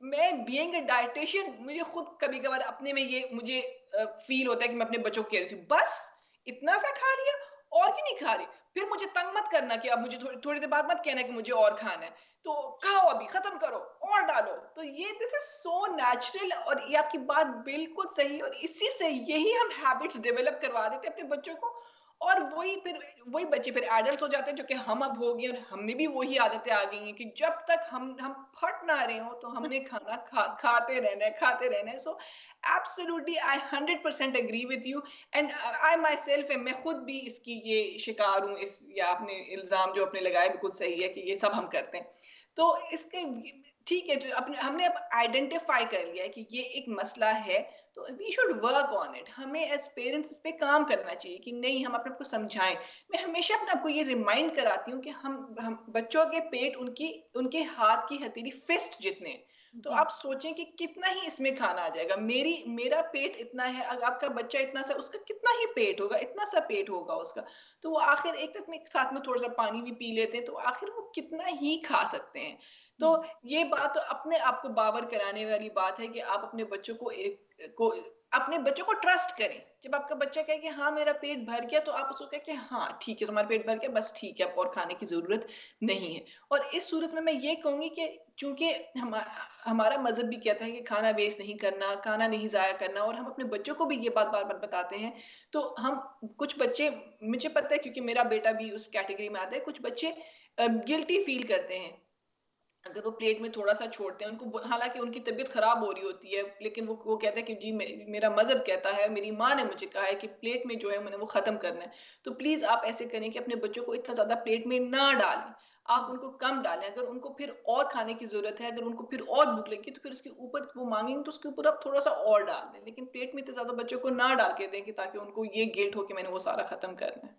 मैं बीइंग अ डायटीशियन, मुझे खुद कभी-कभार अपने में ये मुझे फ़ील होता है कि मैं अपने बच्चों को कह रही थी, "बस! इतना सा खा लिया? और क्यों नहीं खा रही? फिर मुझे तंग मत करना कि अब मुझे थोड़ी थोड़ी देर बाद मत कहना कि मुझे और खाना है। तो खाओ अभी, खत्म करो, और डालो।" तो ये दिस इज़ सो नेचुरल और ये आपकी बात बिल्कुल सही है और इसी से यही हम हैबिट्स डेवलप करवा देते हैं अपने बच्चों को और वही बच्चे फिर एडल्ट हो जाते हैं जो कि हम अब हो गए और हमें भी वही आदतें आ गई हैं कि जब तक हम फट ना रहे हो तो हमने खाना खाते रहना है। So absolutely I 100% agree with you and I myself, मैं खुद भी इसकी ये शिकार हूँ। इस या आपने इल्जाम जो आपने लगाया बिल्कुल सही है कि ये सब हम करते हैं। तो इसके ठीक है, जो अपने हमने अब आइडेंटिफाई कर लिया है कि ये एक मसला है, तो we should work on it. हमें एज पेरेंट्स इस पे काम करना चाहिए कि नहीं, हम अपने आप को समझाएं। मैं हमेशा अपने आप को ये रिमाइंड कराती हूँ कि हम बच्चों के पेट उनके हाथ की हथेली फिस्ट जितने हैं। तो जी। आप सोचें कि कितना ही इसमें खाना आ जाएगा। मेरा पेट इतना है, अगर आपका बच्चा इतना सा, उसका कितना ही पेट होगा, इतना सा पेट होगा उसका। तो वो आखिर एक तक में साथ में थोड़ा सा पानी भी पी लेते हैं, तो आखिर वो कितना ही खा सकते हैं। तो हुँ। ये बात तो अपने आप को बावर कराने वाली बात है कि आप अपने बच्चों को ट्रस्ट करें। जब आपका बच्चा कहे कि हाँ, मेरा पेट भर गया, तो आप उसको कहें कि हाँ, ठीक है, तुम्हारा पेट भर गया, बस ठीक है, अब और खाने की ज़रूरत नहीं है। और इस सूरत में मैं ये कहूँगी कि चूँकि हमारा मज़हब भी कहता है कि खाना वेस्ट नहीं करना, खाना नहीं ज़ाया करना और हम अपने बच्चों को भी ये बात बार-बार बताते हैं। तो हम कुछ बच्चे, मुझे पता है क्योंकि मेरा बेटा भी उस कैटेगरी में आता है, कुछ बच्चे गिल्टी फ़ील करते हैं अगर वो प्लेट में थोड़ा-सा छोड़ते हैं, हालाँकि उनकी तबीयत ख़राब हो रही होती है, लेकिन वो कहते हैं कि जी मेरा मज़हब कहता है, मेरी माँ ने मुझे कहा है कि प्लेट में जो है मैंने वो ख़त्म करना है। तो प्लीज़ आप ऐसे करें कि अपने बच्चों को इतना ज़्यादा प्लेट में ना डालें। आप उनको कम डालें, अगर उनको फिर और खाने की ज़रूरत है, अगर उनको फिर और भूख लगी तो फिर उसके ऊपर वो माँगेंगे तो उसके ऊपर आप थोड़ा-सा और डाल दें। लेकिन प्लेट में इतने ज़्यादा बच्चों को ना डाल के दें कि ताकि उनको ये गिल्ट हो कि मैंने वो सारा ख़त्म करना है।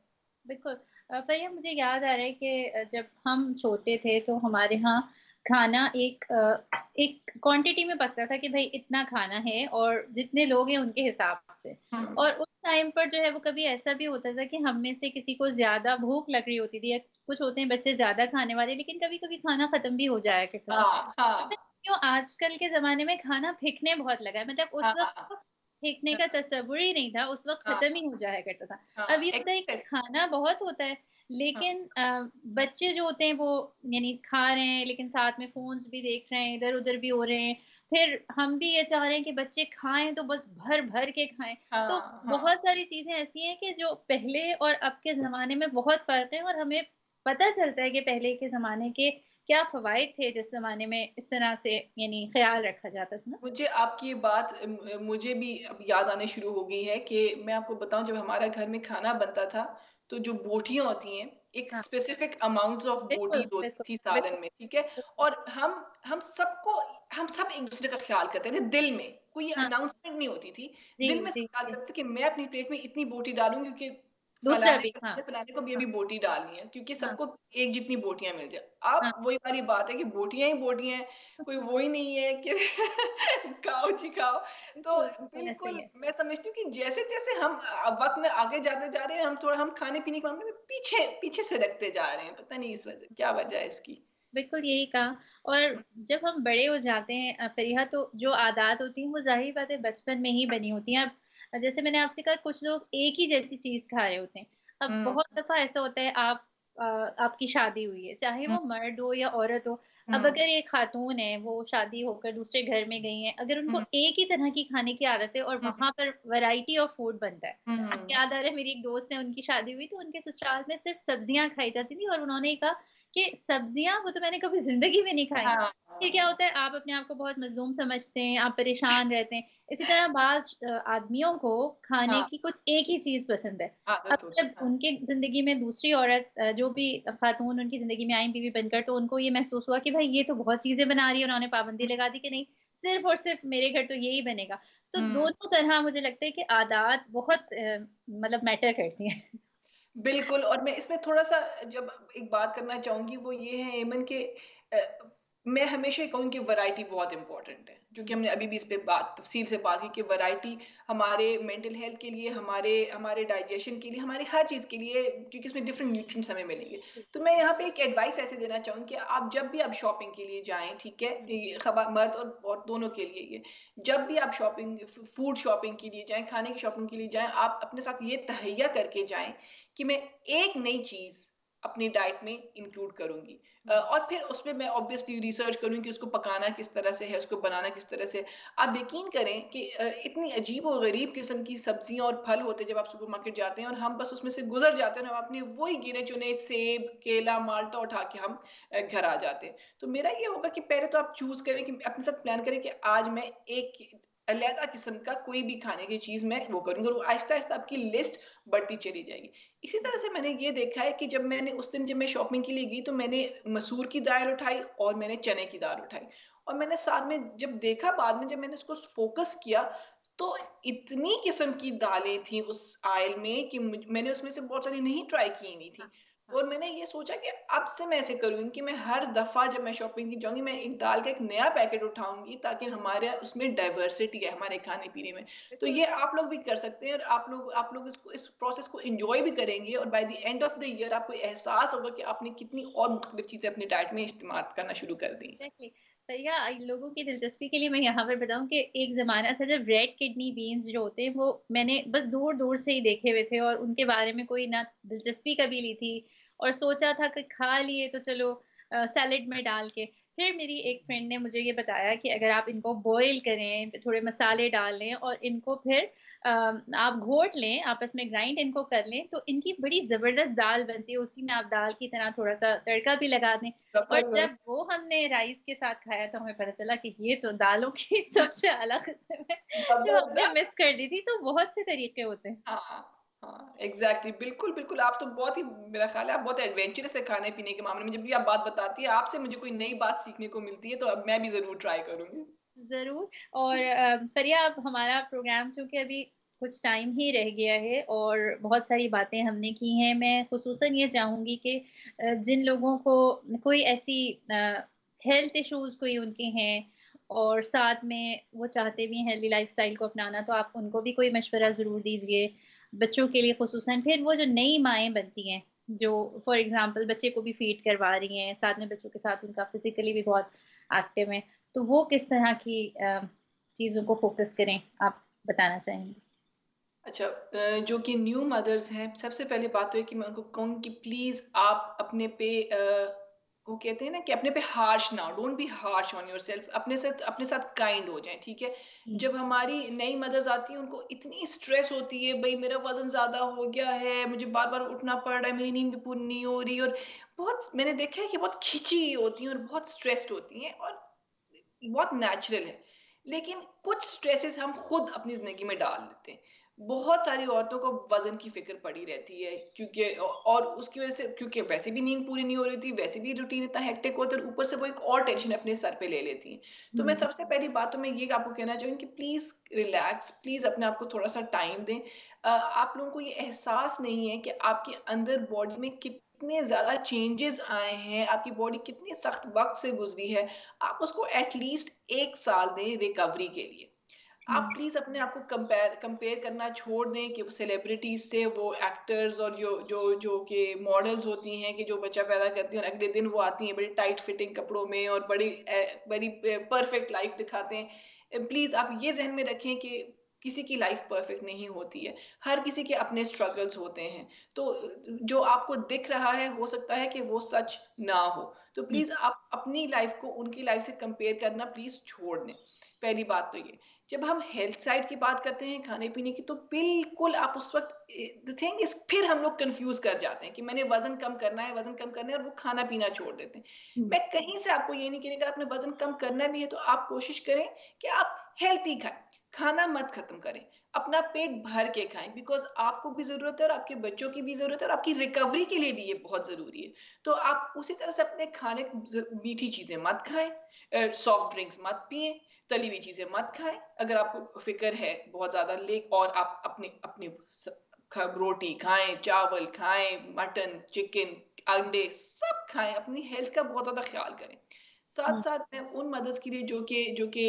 बिल्कुल। पर ये मुझे याद आ रहा है कि जब हम छोटे थे तो हमारे यहाँ खाना एक क्वांटिटी में पकता था कि भाई इतना खाना है और जितने लोग हैं उनके हिसाब से। हम्म। और उस टाइम पर जो है वो कभी ऐसा भी होता था कि हम में से किसी को ज़्यादा भूख लग रही होती थी, या कुछ होते हैं बच्चे ज़्यादा खाने वाले, लेकिन कभी-कभी खाना खत्म भी हो जाया करता था। हाँ पता हाँ नहीं क्यों आजकल के ज़माने में खाना फेंकने बहुत लगा है, मतलब उस हाँ वक़्त हाँ तो फेंकने का तसव्वुर ही नहीं था, उस वक़्त हाँ खत्म ही हो जाया करता था। अब हाँ ये होता है कि एक्सेस। खाना बहुत होता है, हाँ लेकिन बच्चे जो होते हैं वो यानी खा रहे हैं लेकिन साथ में फ़ोन्स भी देख रहे हैं, इधर-उधर भी हो रहे हैं। फिर हम भी ये चाह रहे हैं कि बच्चे खाएँ तो बस भर-भर के खाएँ। तो हाँ हाँ बहुत सारी चीज़ें ऐसी हैं कि जो पहले और अब के ज़माने में बहुत फ़र्क है, और हमें पता चलता है कि पहले के ज़माने के क्या फ़वाइद थे जिस ज़माने में इस तरह से यानी ख़्याल रखा जाता था ना। मुझे आपकी ये बात मुझे भी अब याद आने शुरू हो गई है कि मैं आपको बताऊं, जब हमारे घर में खाना बनता था तो जो बोटियां होती हैं, एक हाँ, स्पेसिफिक अमाउंट्स ऑफ बिल्कुल, बोटीज होती बिल्कुल, थी सालन बिल्कुल, में, ठीक है। बिल्कुल। और हम सब एक दूसरे का ख्याल करते थे दिल में, कोई हाँ, अनाउंसमेंट नहीं होती थी। जी, दिल में सब जी, ख्याल जी। करते थे कि मैं अपनी प्लेट में इतनी बोटी डालूंगी क्योंकि दूसरा फलाने भी, को हाँ, फलाने को भी हाँ, अभी बोटी डालनी है, क्योंकि हाँ, सबको एक जितनी बोटियां मिल जाए। हाँ। अब वही वाली बात है कि बोटियां ही बोटियां हैं, कोई वो ही नहीं है कि खाओ जी खाओ। तो बिल्कुल, बिल्कुल ऐसा ही बिल्कुल है। मैं समझती हूँ कि जैसे-जैसे हम वक़्त में आगे जाते जा रहे हैं, हम खाने-पीने के मामले में पीछे पीछे से रखते जा रहे हैं। पता नहीं इस वजह क्या वजह है इसकी? बिल्कुल यही कहा। और हुँ, जब हम बड़े हो जाते हैं फ़रीहा, तो जो आदत होती हैं वो ज़ाहिर बात है बचपन में ही बनी होती हैं। अब जैसे मैंने आपसे कहा, कुछ लोग एक ही जैसी चीज़ खा रहे होते हैं। अब हुँ, बहुत दफ़ा ऐसा होता है, आपकी शादी हुई है, चाहे हुँ, वो मर्द हो या औरत हो। अब हुँ, अगर एक खातून है, वो शादी होकर दूसरे घर में गई हैं, अगर उनको हुँ, एक ही तरह की खाने की आदत है और हुँ, वहाँ पर वैरायटी ऑफ फूड बनता है। हुँ, याद आ रहा है, मेरी एक दोस्त है, उनकी शादी हुई तो उनके ससुराल में सिर्फ़ सब्जियाँ खाई जाती थी, और उन्होंने कहा कि सब्जियाँ वो तो मैंने कभी ज़िंदगी में नहीं खाई। हाँ, फिर क्या हाँ, होता है, आप अपने आप को बहुत मज़लूम समझते हैं, आप परेशान रहते हैं। इसी तरह बाज़ आदमियों को खाने हाँ, की कुछ एक ही चीज़ पसंद है। अब आदत होती जब है। हाँ, उनके ज़िंदगी में दूसरी औरत जो भी खातून उनकी ज़िंदगी में आई बीवी बनकर, तो उनको ये महसूस हुआ कि भाई ये तो बहुत चीज़ें बना रही है, उन्होंने पाबंदी हुँ, लगा दी कि नहीं, सिर्फ़ और सिर्फ़ मेरे घर तो यही बनेगा। तो हुँ। दोनों तरह मुझे लगता है कि आदात बहुत मतलब मैटर करती हैं। बिल्कुल, और मैं इसमें थोड़ा-सा जब एक बात करना चाहूँगी वो ये है ऐमन कि अ, मैं हमेशा ये कहूँगी कि वैरायटी बहुत इम्पोर्टेंट है। जो कि हुँ, हमने अभी भी इस पे बात तफ़सील से बात की कि वैरायटी हमारे मेंटल हेल्थ के लिए, हमारे हमारे डाइजेशन के लिए, हमारी हर चीज़ के लिए, क्योंकि इसमें डिफरेंट न्यूट्रिएंट्स हमें मिलेंगे। जी। तो मैं यहाँ पे एक एडवाइस ऐसे देना चाहूँगी कि आप जब भी आप शॉपिंग के लिए जाएँ, ठीक है? हुँ, ये खबा मर्द और दोनों के लिए ये। जब भी आप फूड शॉपिंग के लिए जाएँ, खाने की शॉपिंग के लिए जाएँ, आप अपने साथ ये तहैया करके जाएँ कि मैं एक नई चीज़ अपनी डाइट में इंक्लूड करूँगी। हुँ। और फिर उसमें मैं ऑब्वियसली रिसर्च करूँगी कि उसको पकाना किस तरह से है, उसको बनाना किस तरह से है। आप यकीन करें कि इतनी अजीब और गरीब किस्म की सब्जियाँ और फल होते हैं जब आप सुपरमार्केट जाते हैं, और हम बस उसमें से गुज़र जाते हैं और हम अपने वही गिने-चुने सेब, केला, माल्टा उठा के हम घर आ जाते हैं। तो मेरा ये होगा कि पहले तो आप चूज़ करें कि अपने साथ प्लान करें कि आज मैं एक अलग किस्म का कोई भी खाने की चीज़ मैं वो करूँगी, और आहिस्ता-आहिस्ता आपकी लिस्ट बढ़ती चली जाएगी। इसी तरह से मैंने ये देखा है कि जब मैं शॉपिंग के लिए गई तो मैंने मसूर की दाल उठाई और मैंने चने की दाल उठाई, और मैंने साथ में जब देखा, बाद में जब मैंने उसको फोकस किया, तो इतनी किस्म की दालें थी उस आयल में कि मैंने उसमें से बहुत सारी नहीं ट्राई की हुई हाँ, थी। हाँ। और मैंने ये सोचा कि अब से मैं ऐसे करूंगी कि मैं हर दफा जब मैं शॉपिंग की जाऊंगी, मैं एक दाल का एक नया पैकेट उठाऊंगी, ताकि हमारे उसमें डाइवर्सिटी है हमारे खाने पीने में। तो बिल्कुल। ये आप लोग भी कर सकते हैं, और आप लोग इस प्रोसेस को एंजॉय भी करेंगे, और by the end of the year आपको एहसास होगा कि आपने कितनी और मुख्तलिफ चीजें अपनी डाइट में इस्तेमाल करना शुरू कर दी। एग्ज़ैक्टली। पर या लोगों की दिलचस्पी के लिए मैं यहाँ पर बताऊँ कि एक ज़माना था जब रेड किडनी बीन्स जो होते हैं वो मैंने बस दूर-दूर से ही देखे हुए थे, और उनके बारे में कोई ना दिलचस्पी कभी ली थी, और सोचा था कि खा लिए तो चलो सैलेड में डाल के। फिर मेरी एक फ्रेंड ने मुझे ये बताया कि अगर आप इनको बॉयल करें, थोड़े मसाले डाल लें और इनको फिर आप घोट लें, आपस में ग्राइंड इनको कर लें, तो इनकी बड़ी ज़बरदस्त दाल बनती है। उसी में आप दाल की तरह थोड़ा-सा तड़का भी लगा दें। और जबरदस्त। जब वो हमने राइस के साथ खाया तो हमें पता चला कि ये तो दालों की सबसे अलग किस्म है, जो हमने जबरदस्त। मिस कर दी थी। तो बहुत से तरीके होते हैं। हाँ, हाँ, एग्ज़ैक्टली, बिल्कुल, बिल्कुल, आप तो बहुत ही, मेरा ख़्याल है आप बहुत एडवेंचरस है खाने-पीने के मामले में। जब भी आप बात बताती है, आपसे मुझे कोई नई बात सीखने को मिलती है, तो अब मैं भी ज़रूर ट्राई करूँगी। ज़रूर। और फ़रिया, अब हमारा प्रोग्राम चूँकि अभी कुछ टाइम ही रह गया है और बहुत सारी बातें हमने की हैं। मैं ख़ुसूसन ये चाहूँगी कि जिन लोगों को कोई ऐसी हेल्थ इश्यूज़ कोई उनके हैं और साथ में वो चाहते भी हैं हेल्दी लाइफ़स्टाइल को अपनाना, तो आप उनको भी कोई मशवरा ज़रूर दीजिए। बच्चों के लिए ख़ुसूसन फिर वो जो नई माएँ बनती हैं, जो फ़ॉर एग्ज़ाम्पल बच्चे को भी फ़ीड करवा रही हैं, साथ में बच्चों के साथ उनका फ़िज़िकली भी बहुत एक्टिव हैं, तो वो किस तरह की चीज़ों को फ़ोकस करें, आप बताना चाहेंगे? अच्छा, जो कि न्यू मदर्स हैं, सबसे पहले बात तो है कि मैं उनको कहूँगी कि प्लीज़ आप अपने पे वो कहते हैं ना कि अपने पे हार्श ना हो, don't be harsh on yourself, अपने साथ काइंड हो जाएँ, ठीक है? हुँ, जब हमारी नई मदर्स आती हैं, उनको इतनी स्ट्रेस होती है, भई मेरा वज़न ज़्यादा हो गया है, मुझे बार-बार उठना पड़ रहा है, मेरी नींद भी पूरी नहीं हो रही, और बहुत मैंने देखा है कि बहुत खिंची हुई होती हैं और बहुत स्ट्रेस्ड होती हैं, और बहुत नेचुरल है। लेकिन कुछ स्ट्रेसेस हम खुद अपनी ज़िंदगी में डाल लेते हैं। बहुत सारी औरतों को वज़न की फ़िक्र पड़ी रहती है, क्योंकि और उसकी वज़ह से, क्योंकि वैसे भी नींद पूरी नहीं हो रही होती, वैसे भी रूटीन इतना हेक्टिक होता है, और ऊपर से वो एक और टेंशन अपने सर पे ले लेती हैं। तो मैं हुँ, सबसे पहली बात तो मैं ये आपको कहना चाहूँगी कि प्लीज़ रिलैक्स, प्लीज़ अपने आप को थोड़ा-सा टाइम दें। आप लोगों को ये एहसास नहीं है कि आपके अंदर बॉडी में कितने ज़्यादा चेंजेज़ आए हैं, आपकी बॉडी कितनी सख्त वक़्त से गुज़री है। आप उसको एटलीस्ट 1 साल दें रिकवरी के लिए। आप हुँ, प्लीज़ अपने आप को कंपेयर कंपेयर करना छोड़ दें कि वो सेलिब्रिटीज़ से, वो एक्टर्स और जो जो जो कि मॉडल्स होती हैं कि जो बच्चा पैदा करती हैं और अगले दिन वो आती हैं बड़ी टाइट फिटिंग कपड़ों में और बड़ी परफेक्ट लाइफ़ दिखाते हैं। प्लीज़ आप ये ज़हन में रखें कि किसी की लाइफ़ परफेक्ट नहीं होती है। हर किसी के अपने स्ट्रगल्स होते हैं। तो जो आपको दिख रहा है, हो सकता है कि वो सच ना हो। तो हुँ, प्लीज़ आप अपनी लाइफ़ को उनकी लाइफ़ से कंपेयर करना प्लीज़ छोड़ दें। पहली बात तो ये। जब हम हेल्थ साइड की बात करते हैं खाने-पीने की, तो बिल्कुल आप उस वक़्त द थिंग इज़, फिर हम लोग कन्फ्यूज़ कर जाते हैं कि मैंने वज़न कम करना है, वज़न कम करना है, और वो खाना-पीना छोड़ देते हैं। हुँ, मैं कहीं से आपको ये नहीं कह रही, अगर आपने वज़न कम करना भी है तो आप कोशिश करें कि आप हेल्थी खाएँ, खाना मत खत्म करें। अपना पेट भर के खाएँ, बिकॉज़ आपको भी ज़रूरत है और आपके बच्चों की भी ज़रूरत है, और आपकी रिकवरी के लिए भी ये बहुत ज़रूरी है। तो आप उसी तरह से अपने खाने मीठी चीज़ें मत खाएँ, सॉफ्ट ड्रिंक्स मत पिएँ, तली हुई चीज़ें मत खाएँ, अगर आपको फ़िक्र है बहुत ज़्यादा, ले और आप अपने अपने स ख रोटी खाएँ, चावल खाएँ, मटन, चिकन, अंडे सब खाएँ, अपनी हेल्थ का बहुत ज़्यादा ख़्याल करें। हुँ। साथ-साथ मैं उन मदर्स के लिए जो कि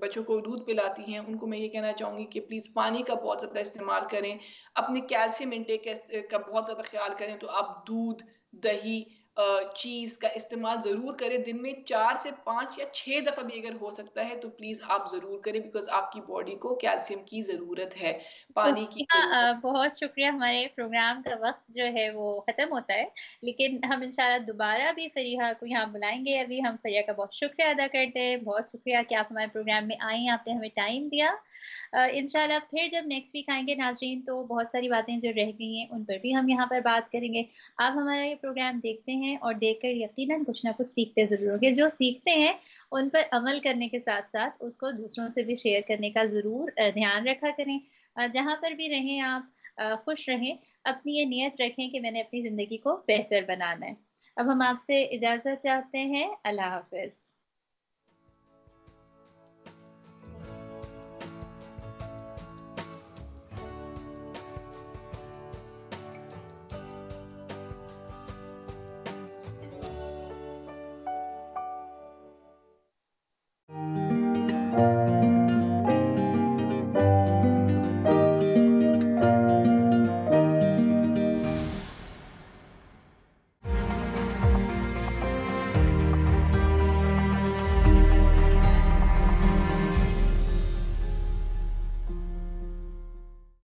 बच्चों को दूध पिलाती हैं, उनको मैं ये कहना चाहूँगी कि प्लीज़ पानी का बहुत ज़्यादा इस्तेमाल करें, अपने कैल्शियम इंटेक का बहुत ज़्यादा ख़्याल करें, तो आप दूध, दही, चीज़ का इस्तेमाल ज़रूर करें, दिन में 4 से 5 या 6 दफ़ा भी अगर हो सकता है तो प्लीज़ आप ज़रूर करें, बिकॉज़ आपकी बॉडी को कैल्शियम की ज़रूरत है, पानी की शुक्रिया ज़रूरत बहुत शुक्रिया। हमारे प्रोग्राम का वक़्त जो है वो ख़त्म होता है, लेकिन हम इंशाल्लाह दोबारा भी फ़रीहा को यहाँ बुलाएँगे। अभी हम फ़रीहा का बहुत शुक्रिया अदा करते हैं। बहुत शुक्रिया कि आप हमारे प्रोग्राम में आई, आपने हमें टाइम दिया। इंशाल्लाह फिर जब नेक्स्ट वीक आएँगे नाज़रीन, तो बहुत सारी बातें जो रह गई हैं, उन पर भी हम यहाँ पर बात करेंगे। आप हमारा ये प्रोग्राम देखते हैं और देखकर यकीनन कुछ ना कुछ सीखते ज़रूर होंगे। जो सीखते हैं, उन पर अमल करने के साथ-साथ उसको दूसरों से भी शेयर करने का ज़रूर ध्यान रखा करें। जहाँ पर भी रहें आप खुश रहें, अपनी ये नियत रखें कि मैंने अपनी ज़िंदगी को बेहतर बनाना है। अब हम आपसे इजाज़त चाहते हैं, अल्लाह हाफ़िज़।